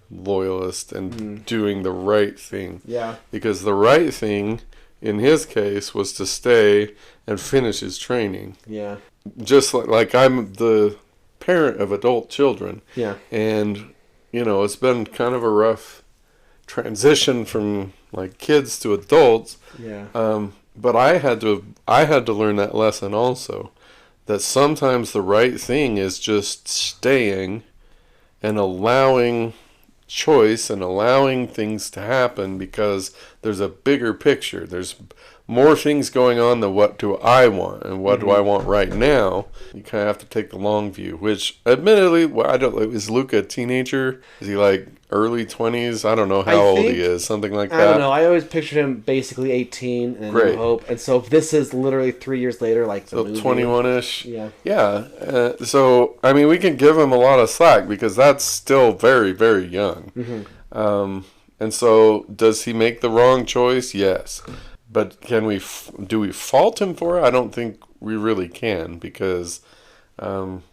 loyalist and doing the right thing. Yeah. Because the right thing, in his case, was to stay and finish his training. Yeah. Just like I'm the parent of adult children. Yeah. And, it's been kind of a rough transition from like kids to adults. Yeah. But I had to learn that lesson also. That sometimes the right thing is just staying and allowing choice and allowing things to happen, because there's a bigger picture. There's more things going on than what do I want and what do I want right now. You kind of have to take the long view, which admittedly, is Luke a teenager? Is he like early 20s? I don't know how old he is, something like that. I don't know. I always pictured him basically 18 and New Hope. And so if this is literally 3 years later, like the movie. 21-ish. Yeah. Yeah. So, I mean, we can give him a lot of slack because that's still very, very young. Mm-hmm. And so, does he make the wrong choice? Yes. But do we fault him for it? I don't think we really can, because, although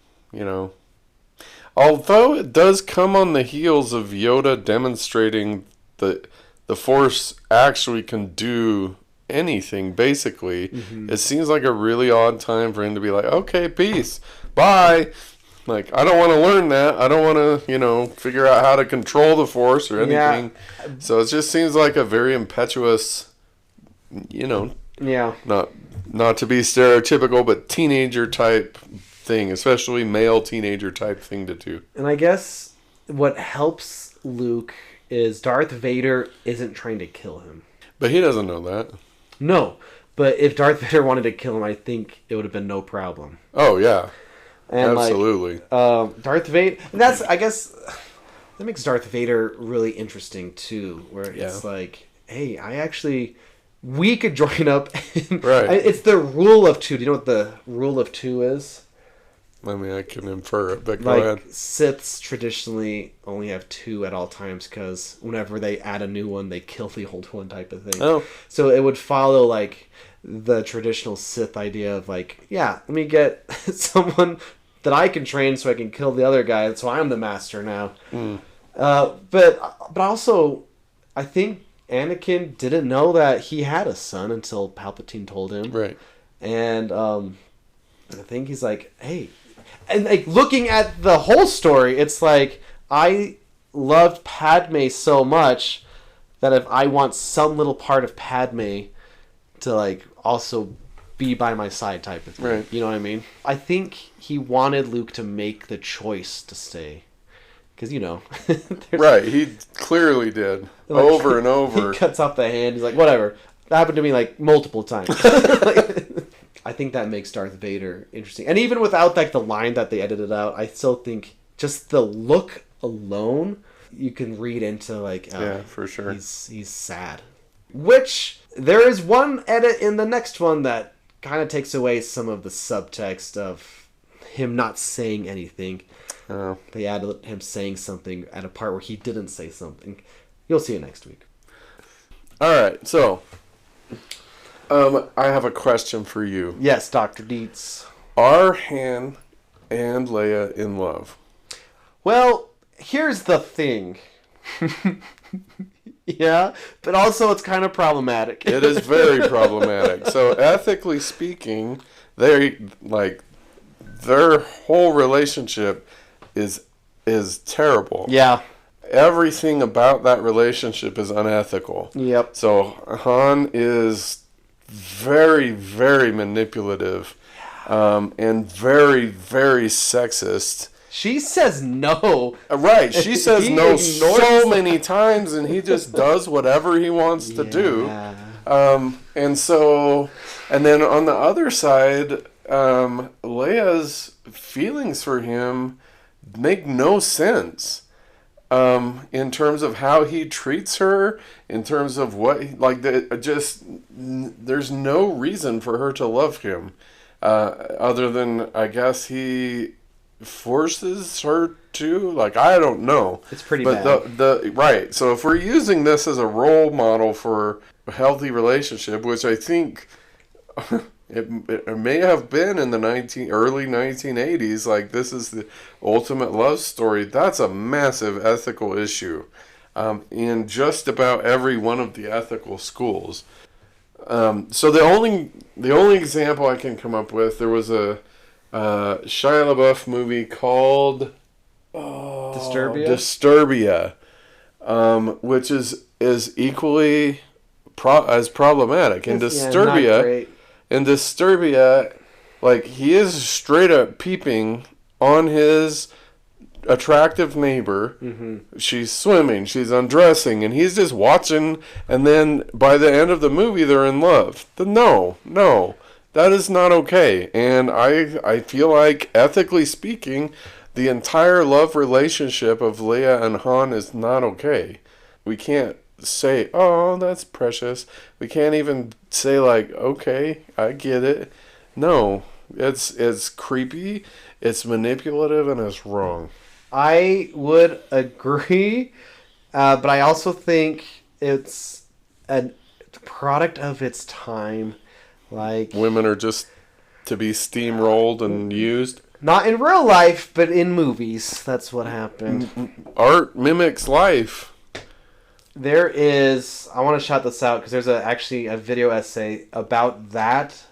it does come on the heels of Yoda demonstrating that the Force actually can do anything, basically, it seems like a really odd time for him to be like, okay, peace, bye. Like, I don't want to learn that. I don't want to, figure out how to control the Force or anything. Yeah. So it just seems like a very impetuous, not to be stereotypical, but teenager type thing, especially male teenager type thing to do. And I guess what helps Luke is Darth Vader isn't trying to kill him. But he doesn't know that. No, but if Darth Vader wanted to kill him, I think it would have been no problem. Oh, yeah. And absolutely. Darth Vader, and that's, I guess, that makes Darth Vader really interesting, too, where it's like, hey, we could join up. Right. It's the rule of two. Do you know what the rule of two is? I mean, I can infer it, but go ahead. Siths traditionally only have two at all times, because whenever they add a new one, they kill the old one type of thing. Oh. So it would follow, like, the traditional Sith idea of, like, let me get someone that I can train so I can kill the other guy, so I'm the master now. But also, I think Anakin didn't know that he had a son until Palpatine told him. Right. And I think he's like, hey. And like looking at the whole story, it's like, I loved Padme so much that if I want some little part of Padme to, like, also be by my side type of thing. Right. You know what I mean? I think he wanted Luke to make the choice to stay. Because, you know. Right, he clearly did. Like, over and over. He cuts off the hand. He's like, whatever. That happened to me, like, multiple times. Like, I think that makes Darth Vader interesting. And even without, like, the line that they edited out, I still think just the look alone, you can read into, like, yeah, for sure. He's sad. Which, there is one edit in the next one that kind of takes away some of the subtext of him not saying anything. Oh. They added him saying something at a part where he didn't say something. You'll see it next week. All right, so I have a question for you. Yes, Dr. Dietz. Are Han and Leia in love? Well, here's the thing. Yeah, but also it's kind of problematic. It is very problematic. So ethically speaking, their whole relationship is terrible. Yeah. Everything about that relationship is unethical. Yep. So Han is very, very manipulative, and very, very sexist. She says no. Right, she says no so ignores many times, and he just does whatever he wants to do. And then on the other side, Leia's feelings for him make no sense. In terms of how he treats her, in terms of what, there's no reason for her to love him, other than, I guess, he forces her to, like, I don't know. It's pretty bad. But right, so if we're using this as a role model for a healthy relationship, which I think it may have been in the early 1980s, like, this is the ultimate love story, that's a massive ethical issue in just about every one of the ethical schools. So the only example I can come up with, there was a Shia LaBeouf movie called Disturbia, which is equally as problematic. In Disturbia, like, he is straight up peeping on his attractive neighbor. Mm-hmm. She's swimming, she's undressing, and he's just watching, and then by the end of the movie, they're in love. No, that is not okay. And I feel like, ethically speaking, the entire love relationship of Leia and Han is not okay. We can't say, oh, that's precious. We can't even say, like, okay, I get it. No, it's creepy, it's manipulative, and it's wrong. I would agree, but I also think it's a product of its time. Like, women are just to be steamrolled and used. Not in real life, but in movies. That's what happened. Art mimics life. There is, I want to shout this out because there's actually a video essay about that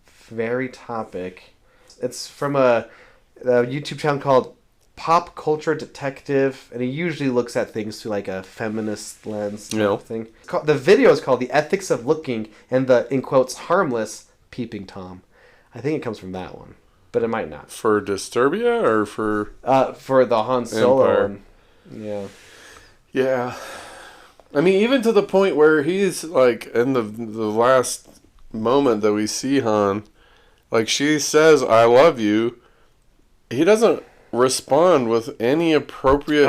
very topic. It's from a YouTube channel called Pop Culture Detective, and he usually looks at things through, like, a feminist lens type of thing. The video is called The Ethics of Looking and the, in quotes, harmless Peeping Tom. I think it comes from that one, but it might not. For Disturbia or for the Han Solo one. Yeah. Yeah. I mean, even to the point where he's, like, in the last moment that we see Han, like, she says, I love you. He doesn't respond with any appropriate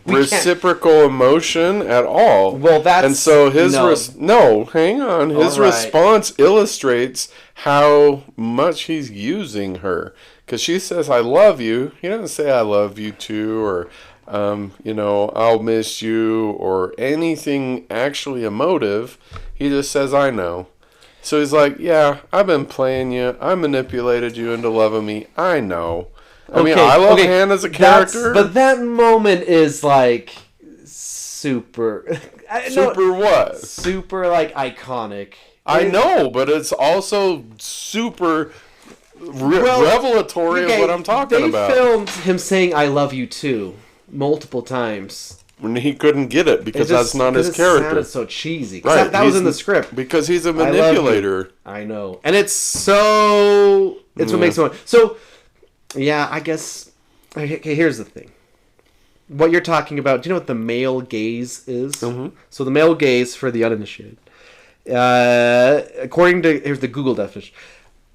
reciprocal emotion at all. Well, that's... And so his... hang on. His response illustrates how much he's using her. Because she says, I love you. He doesn't say, I love you too, or... I'll miss you, or anything actually emotive. He just says, I know. So he's like, yeah, I've been playing you. I manipulated you into loving me. I know. I mean, I love Han as a character. But that moment is, like, super... Super what? Super, like, iconic. I know, but it's also super... revelatory of what I'm talking about. They filmed him saying, I love you too, multiple times. when he couldn't get it because Just- that's not his 'cause character. It sounded so cheesy. 'Cause Right, that was he's in the script. Because he's a I love you. manipulator. I know. And it's so... It's what makes it... So, yeah, I guess... Okay, here's the thing. What you're talking about, do you know what the male gaze is? Mm-hmm. So the male gaze, for the uninitiated, according to... Here's the Google definition.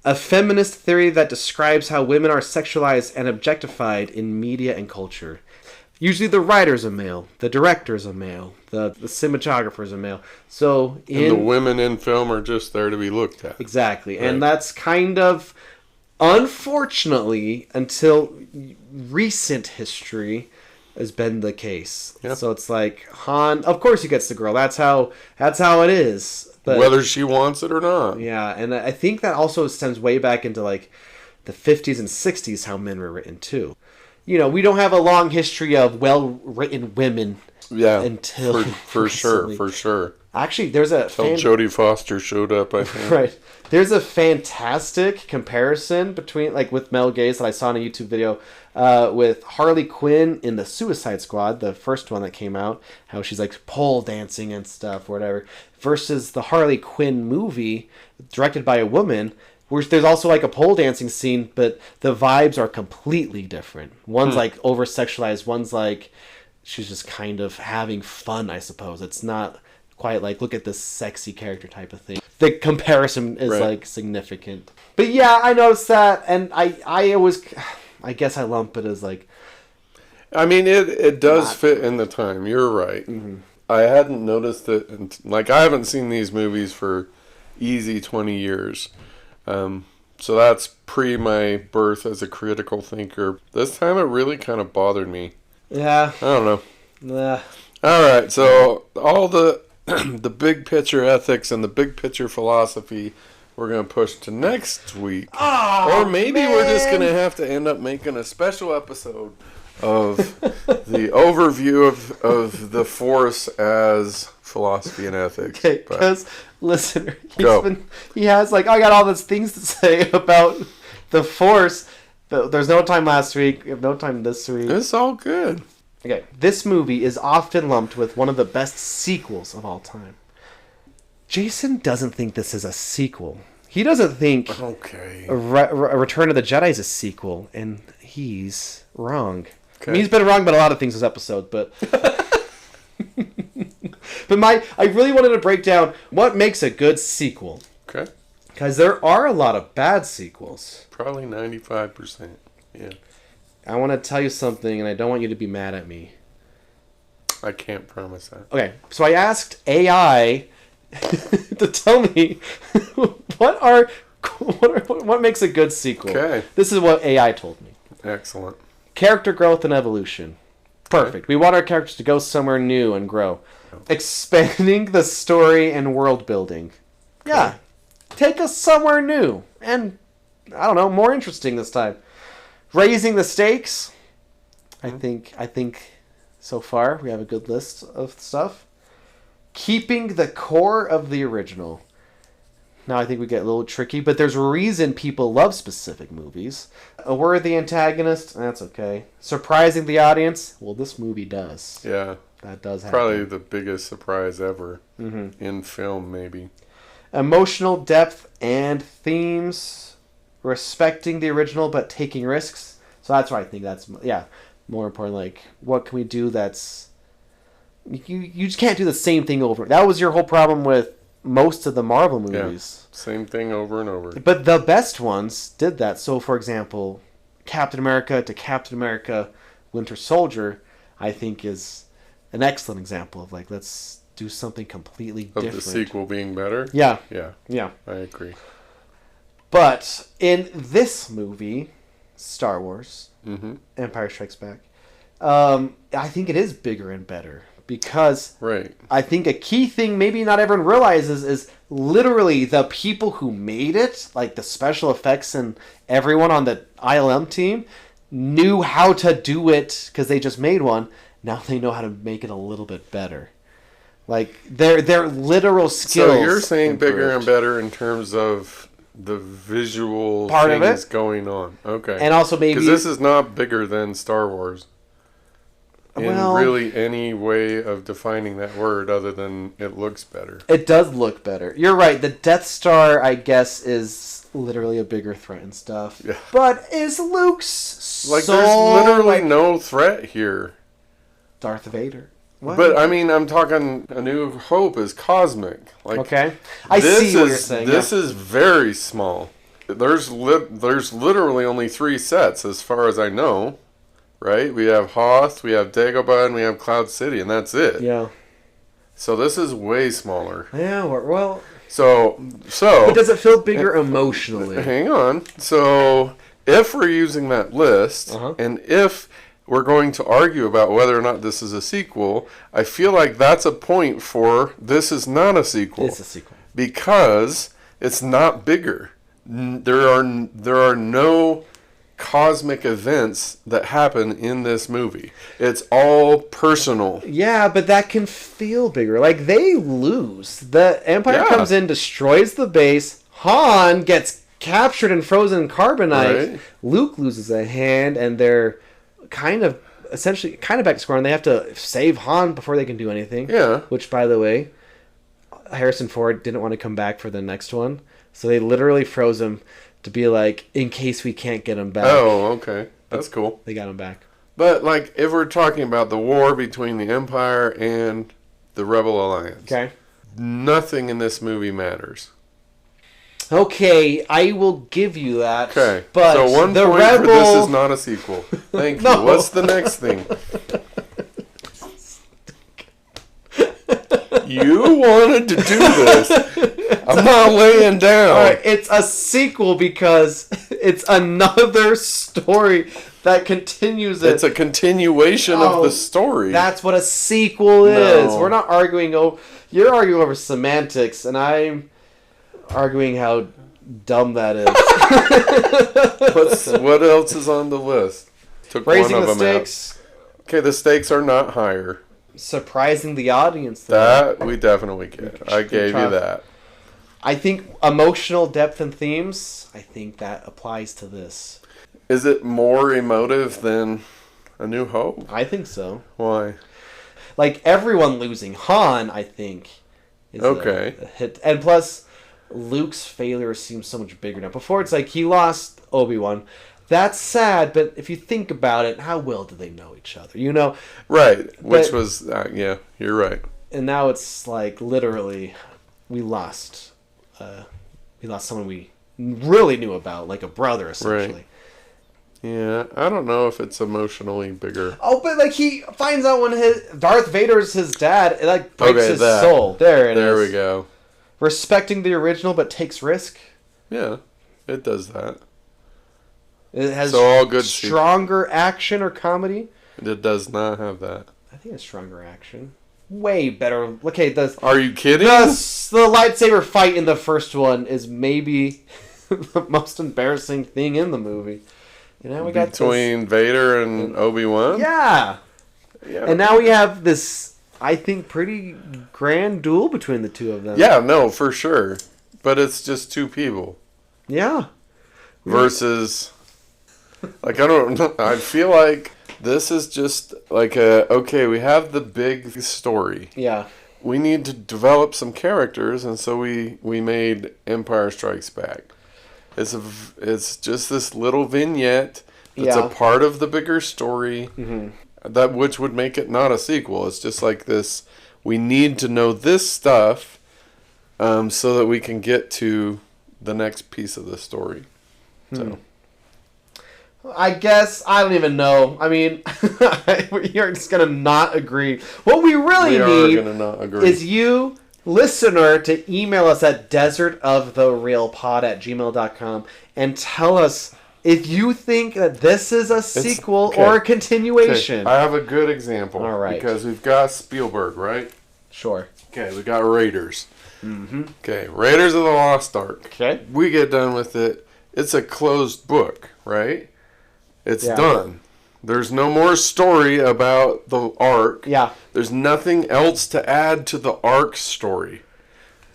A feminist theory that describes how women are sexualized and objectified in media and culture. Usually the writer's a male, the director's a male, the cinematographer's a male. So And the women in film are just there to be looked at. Exactly. Right. And that's kind of, unfortunately, until recent history, has been the case. Yep. So it's like, Han, of course he gets the girl. That's how it is. But, Whether she wants it or not. yeah, and I think that also stems way back into like the 50s and 60s, how men were written too. You know, we don't have a long history of well-written women. Yeah, Until for sure. Actually, there's a Until Jodie Foster showed up, I think. right. There's a fantastic comparison between, like, with male gaze that I saw in a YouTube video with Harley Quinn in the Suicide Squad, the first one that came out, how she's like pole dancing and stuff, or whatever, versus the Harley Quinn movie directed by a woman, where there's also like a pole dancing scene, but the vibes are completely different. One's like over sexualized, one's like she's just kind of having fun, I suppose. It's not quite like, look at this sexy character type of thing. The comparison is like significant. But yeah, I noticed that, and I always, I guess I lump it as like, I mean, it does fit in the time. You're right. Mm-hmm. I hadn't noticed it. Like, I haven't seen these movies for easy 20 years. So that's pre my birth as a critical thinker. This time it really kind of bothered me. yeah, I don't know. nah. All right, so all the the big picture ethics and the big picture philosophy we're going to push to next week. Or maybe we're just going to have to end up making a special episode of the overview of the Force as philosophy and ethics. Okay, But because listener, Go. he has like, I got all these things to say about the Force, but there's no time last week. We have no time this week. it's all good. Okay, this movie is often lumped with one of the best sequels of all time. Jason doesn't think this is a sequel. He doesn't think Okay. a Return of the Jedi is a sequel, and he's wrong. Okay. I mean, he's been wrong about a lot of things this episode, but I really wanted to break down what makes a good sequel, Okay. because there are a lot of bad sequels. Probably 95%. Yeah. I want to tell you something, and I don't want you to be mad at me. I can't promise that. Okay, so I asked AI to tell me what makes a good sequel. Okay. This is what AI told me. Excellent. Character growth and evolution. Perfect. We want our characters to go somewhere new and grow. Expanding the story and world building. Yeah. Take us somewhere new and, I don't know, more interesting this time. Raising the stakes. I think so far we have a good list of stuff. Keeping the core of the original. Now I think we get a little tricky, but there's a reason people love specific movies. A worthy antagonist, that's okay. Surprising the audience, well, this movie does. Yeah. That does happen. Probably the biggest surprise ever in film, maybe. Emotional depth and themes. Respecting the original, but taking risks. So that's why I think that's, more important. Like, what can we do that's... You just can't do the same thing over. That was your whole problem with most of the Marvel movies. Yeah. Same thing over and over. But the best ones did that. So, for example, Captain America to Captain America Winter Soldier, I think is an excellent example of, like, let's do something completely different. Of the sequel being better? Yeah. Yeah. I agree. But in this movie, Star Wars, Empire Strikes Back, I think it is bigger and better. Because I think a key thing maybe not everyone realizes is literally the people who made it, like the special effects and everyone on the ILM team, knew how to do it because they just made one. Now they know how to make it a little bit better. Like, their literal skills. So you're saying improved. bigger and better in terms of the visual part of things it going on. Okay. And also maybe... Because this is not bigger than Star Wars. really any way of defining that word other than it looks better. It does look better. You're right. The Death Star, I guess, is literally a bigger threat and stuff. Yeah. But is Luke's Like, soul, there's literally like, no threat here. Darth Vader? What? But, I mean, I'm talking A New Hope is cosmic. Like, okay. I see what you're saying. This is very small. There's literally only 3 sets as far as I know. Right? We have Hoth, we have Dagobah, and we have Cloud City, and that's it. Yeah. So this is way smaller. Yeah, well... So... But does it feel bigger emotionally? Hang on. So, if we're using that list, and if we're going to argue about whether or not this is a sequel, I feel like that's a point for this is not a sequel. It's a sequel. Because it's not bigger. There are no cosmic events that happen in this movie. It's all personal. Yeah, but that can feel bigger. Like, they lose. The Empire comes in, destroys the base. Han gets captured and frozen in carbonite. Right. Luke loses a hand, and they're essentially back to square one. They have to save Han before they can do anything. Yeah. Which, by the way, Harrison Ford didn't want to come back for the next one. So they literally froze him to be like, in case we can't get him back. Oh, okay. That's cool. They got him back. But, like, if we're talking about the war between the Empire and the Rebel Alliance, Okay. nothing in this movie matters. Okay, I will give you that. Okay. But so one the point Rebel... for this is not a sequel. Thank you. What's the next thing? You wanted to do this. I'm not laying down. All right, it's a sequel because it's another story that continues it. It's a continuation of the story. That's what a sequel is. No. We're not arguing over... You're arguing over semantics, and I'm arguing how dumb that is. What else is on the list? Took Raising one of the them stakes. out. Okay, the stakes are not higher. Surprising the audience. That we definitely get. I gave you that. I think emotional depth and themes, I think that applies to this. Is it more emotive than A New Hope? I think so. Why? Like, everyone losing. Han, I think, is Okay. a hit. And plus, Luke's failure seems so much bigger now. Before, it's like, he lost Obi-Wan. That's sad, but if you think about it, how well do they know each other? You know? Right. Which was, yeah, you're right. And now it's like, literally, we lost someone we really knew about, like a brother, essentially. Right. Yeah, I don't know if it's emotionally bigger. Oh, but like he finds out when Darth Vader's his dad, it like breaks his that. soul. There we go. Respecting the original, but takes risk. Yeah, it does that. It has so all good stronger action or comedy. It does not have that. I think it's stronger action. Way better. Okay, Are you kidding? The lightsaber fight in the first one is maybe the most embarrassing thing in the movie. You know, we got between Vader and Obi-Wan? Yeah. And now we have this, I think, pretty grand duel between the two of them. Yeah, no, for sure. But it's just 2 people. Yeah. Versus, like, I don't know. I feel like this is just like okay, we have the big story. Yeah. We need to develop some characters, and so we made Empire Strikes Back. It's just this little vignette that's a part of the bigger story, that which would make it not a sequel. It's just like this. We need to know this stuff so that we can get to the next piece of the story. So, I guess I don't even know. I mean, you're just gonna not agree. What we really need is you, listener, to email us at desertofthereelpod@gmail.com and tell us if you think that this is a sequel or a continuation. Okay. I have a good example. All right. Because we've got Spielberg, right? Sure. Okay, we got Raiders. Okay, Raiders of the Lost Ark. Okay. We get done with it. It's a closed book, right? It's done. There's no more story about the Ark. Yeah. There's nothing else to add to the Ark story.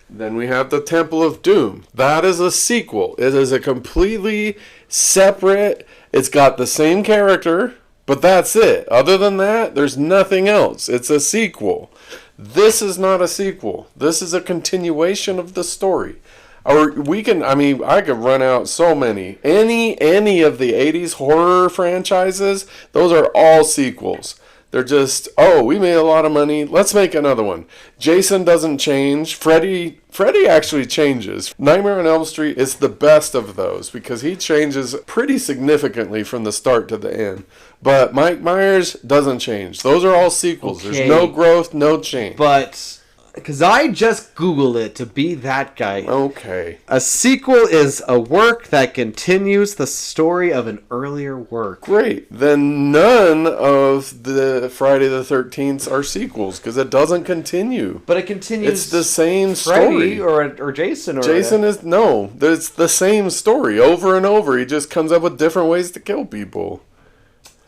Then we have the Temple of Doom. That is a sequel. It is a completely separate... It's got the same character, But that's it. Other than that, there's nothing else. It's a sequel. This is not a sequel. This is a continuation of the story. Or I could run out so many. Any of the 80s horror franchises, those are all sequels. They're just, we made a lot of money, let's make another one. Jason doesn't change. Freddy actually changes. Nightmare on Elm Street is the best of those because he changes pretty significantly from the start to the end. But Mike Myers doesn't change. Those are all sequels. Okay. There's no growth, no change. But... because I just Googled it to be that guy. Okay. A sequel is a work that continues the story of an earlier work. Great. Then none of the Friday the 13th are sequels because it doesn't continue. But it continues. It's the same Freddy story. or Jason. Jason is... no. It's the same story over and over. He just comes up with different ways to kill people.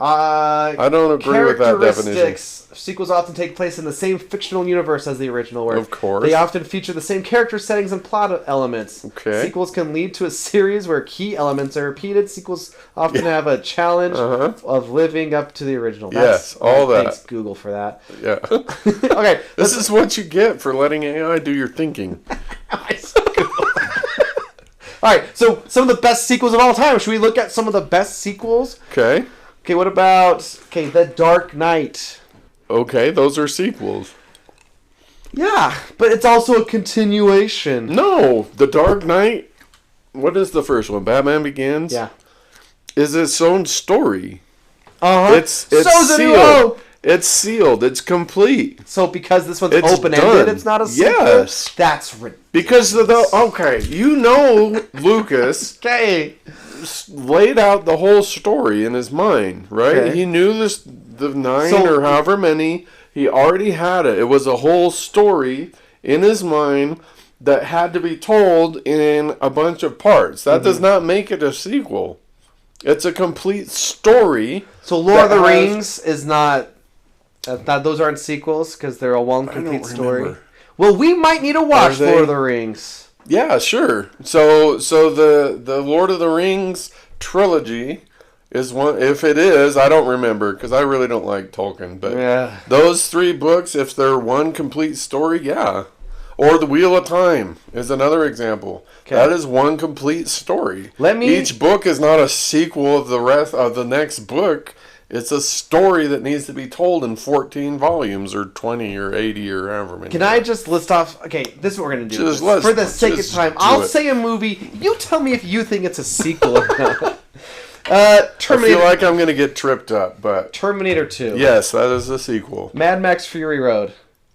I don't agree with that definition. Sequels often take place in the same fictional universe as the original work. Of course. They often feature the same character settings and plot elements. Okay. Sequels can lead to a series where key elements are repeated. Sequels often have a challenge of living up to the original. All that. Thanks, Google, for that. Yeah. Okay. This is what you get for letting AI do your thinking. All right, so some of the best sequels of all time. Should we look at some of the best sequels? Okay. Okay, what about... The Dark Knight. Okay, those are sequels. Yeah, but it's also a continuation. No, The Dark Knight... what is the first one? Batman Begins? Yeah. Is its own story. Uh-huh. It's sealed. It's sealed. It's complete. So because this one's open-ended, it's not a sequel? Yes. That's ridiculous. Because of the... okay, Lucas... okay. laid out the whole story in his mind, right? Okay. He knew the 9 or however many. He already had it. It was a whole story in his mind that had to be told in a bunch of parts. That does not make it a sequel. It's a complete story. So Lord of the Rings is not... those aren't sequels because they're a one complete story. Remember. Well, we might need to watch Lord of the Rings. Yeah, sure. So the Lord of the Rings trilogy is one. If it is, I don't remember because I really don't like Tolkien. But those 3 books, if they're one complete story, yeah. Or The Wheel of Time is another example. Okay. That is one complete story. Each book is not a sequel of the rest of the next book. It's a story that needs to be told in 14 volumes or 20 or 80 or however many. Can I just list off... okay, this is what we're going to do. For the sake of time, I'll say a movie. You tell me if you think it's a sequel or not. Terminator. I feel like I'm going to get tripped up, but... Terminator 2. Yes, that is a sequel. Mad Max Fury Road.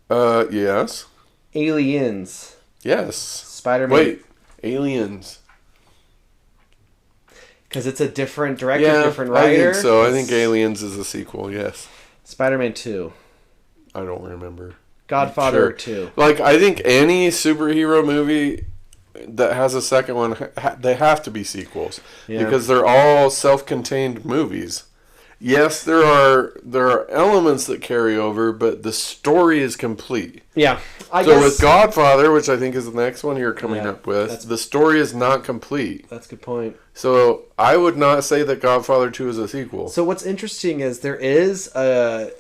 Yes. Aliens. Yes. Spider-Man. Wait, Aliens. Because it's a different director, different writer. I think so. I think Aliens is a sequel, yes. Spider-Man 2. I don't remember. Godfather 2. Like, I think any superhero movie that has a second one, they have to be sequels. Yeah. Because they're all self-contained movies. Yes, there are elements that carry over, but the story is complete. Yeah. I guess with Godfather, which I think is the next one you're coming up with, the story is not complete. That's a good point. So I would not say that Godfather 2 is a sequel. So what's interesting is there is a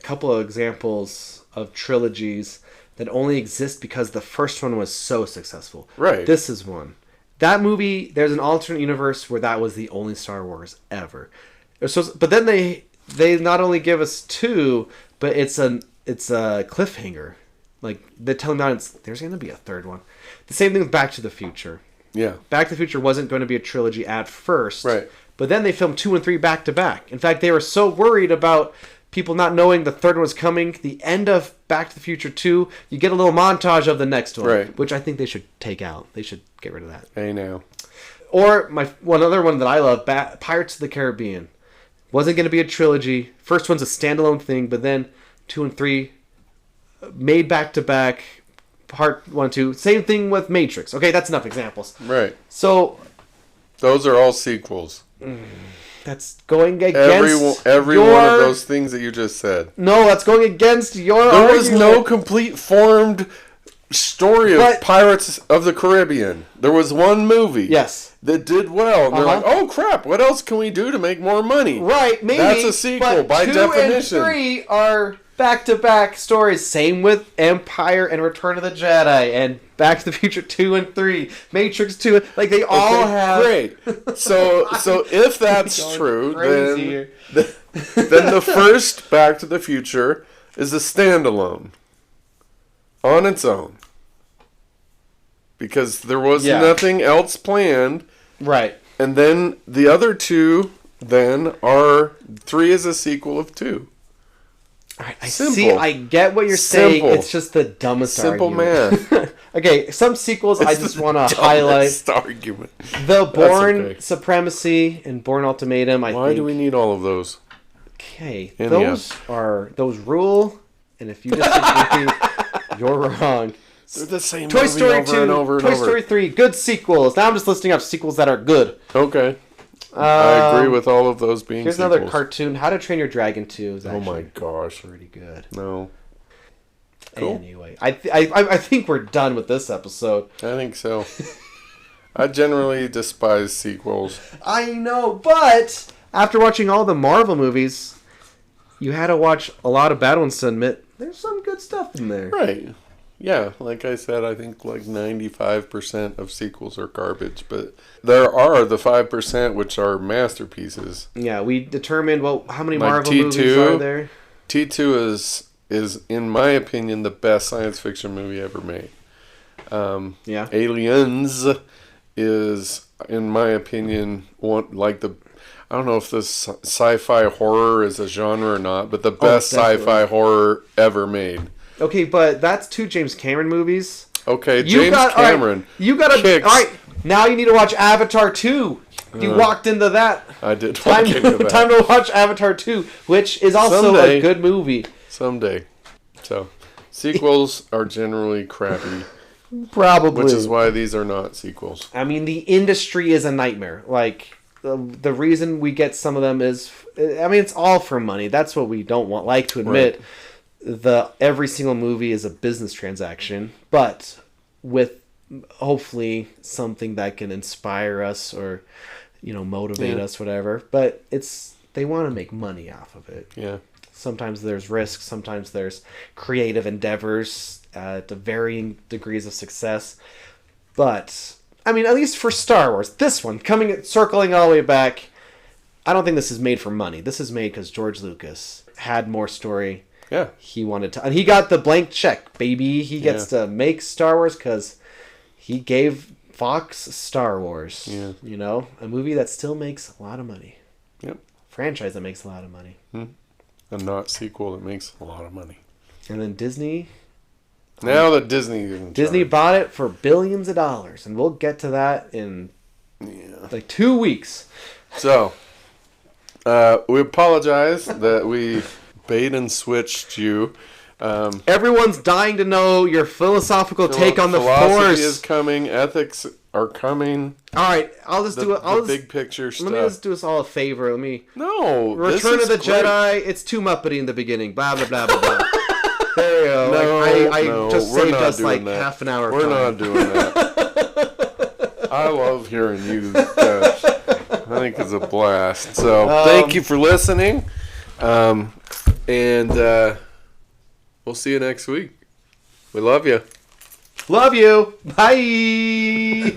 couple of examples of trilogies that only exist because the first one was so successful. Right. This is one. That movie, there's an alternate universe where that was the only Star Wars ever. So, but then they not only give us 2, but it's a cliffhanger. Like they're telling me there's going to be a third one. The same thing with Back to the Future. Yeah. Back to the Future wasn't going to be a trilogy at first. Right. But then they filmed 2 and 3 back to back. In fact, they were so worried about people not knowing the third one was coming. The end of Back to the Future 2, you get a little montage of the next one, right, which I think they should take out. They should get rid of that. Hey, now. Or one other one that I love, Pirates of the Caribbean. Wasn't going to be a trilogy. First one's a standalone thing, but then 2 and 3 made back to back. Part 1 and 2. Same thing with Matrix. Okay, that's enough examples. Right. So those are all sequels. That's going against every one of those things that you just said. No, that's going against your There was no complete formed story of But- Pirates of the Caribbean. There was one movie. Yes. That did well. And they're like, oh crap, what else can we do to make more money? Right, maybe. That's a sequel but by 2 definition. and 3 are back-to-back stories. Same with Empire and Return of the Jedi and Back to the Future 2 and 3, Matrix 2. Like, they all have... Great. So if that's Going true, crazy here. then the first Back to the Future is a standalone. On its own. Because there was nothing else planned. Right. And then the other two then are 3 is a sequel of 2. All right, Simple. I get what you're saying. Simple. It's just the dumbest Simple argument. math. Okay, some sequels I just want to Dumbest highlight. argument. The Bourne okay. Supremacy and Bourne Ultimatum, Why do we need all of those? Okay, Anyhow. those rule, and if you disagree, you're wrong. They're the same Toy movie Story over 2, and over and Toy over. Story 3, good sequels. Now I'm just listing off sequels that are good. Okay. I agree with all of those being Here's sequels. another cartoon, How to Train Your Dragon 2 is Oh my actually gosh. pretty good. No. Cool. Anyway, I think we're done with this episode. I think so. I generally despise sequels. I know, but after watching all the Marvel movies, you had to watch a lot of bad ones to admit there's some good stuff in there. Right. Yeah, like I said, I think like 95% of sequels are garbage, but there are the 5% which are masterpieces. Yeah, we determined, well, how many Like Marvel T2, movies are there? T2 is, in my opinion, the best science fiction movie ever made. Yeah. Aliens is, in my opinion, I don't know if this sci-fi horror is a genre or not, but the best sci-fi horror ever made. Okay, but that's 2 James Cameron movies. Okay, James Cameron. Right, you gotta. kicks. All right, now you need to watch Avatar 2. You walked into that. I did Time, walk into that. time to watch Avatar 2, which is also Someday. a good movie. Someday. So, sequels are generally crappy, Probably. which is why these are not sequels. I mean, the industry is a nightmare. Like, the reason we get some of them is, I mean, it's all for money. That's what we don't like to admit. Right. Every single movie is a business transaction, but with hopefully something that can inspire us or, motivate us, whatever. But they want to make money off of it. Yeah. Sometimes there's risk. Sometimes there's creative endeavors to varying degrees of success. But I mean, at least for Star Wars, this one circling all the way back, I don't think this is made for money. This is made because George Lucas had more story. Yeah. He wanted to, and he got the blank check, baby. He gets to make Star Wars because he gave Fox Star Wars. Yeah. A movie that still makes a lot of money. Yep. Franchise that makes a lot of money. A not sequel that makes a lot of money. And then Disney. Now that Disney bought it for billions of dollars, and we'll get to that in like 2 weeks. So, we apologize that we bait and switched you. Everyone's dying to know your philosophical take on the philosophy Force. is coming. Ethics are coming. All right, I'll just do it. The big picture stuff. Let me just do us all a favor. No, Return this of the is great. Jedi. It's too Muppety in the beginning. Blah blah blah blah blah. There you go. No, I just saved us like that. half an hour. We're time. not doing that. I love hearing you gush. I think it's a blast. So thank you for listening, and we'll see you next week. We love you. Love you. Bye.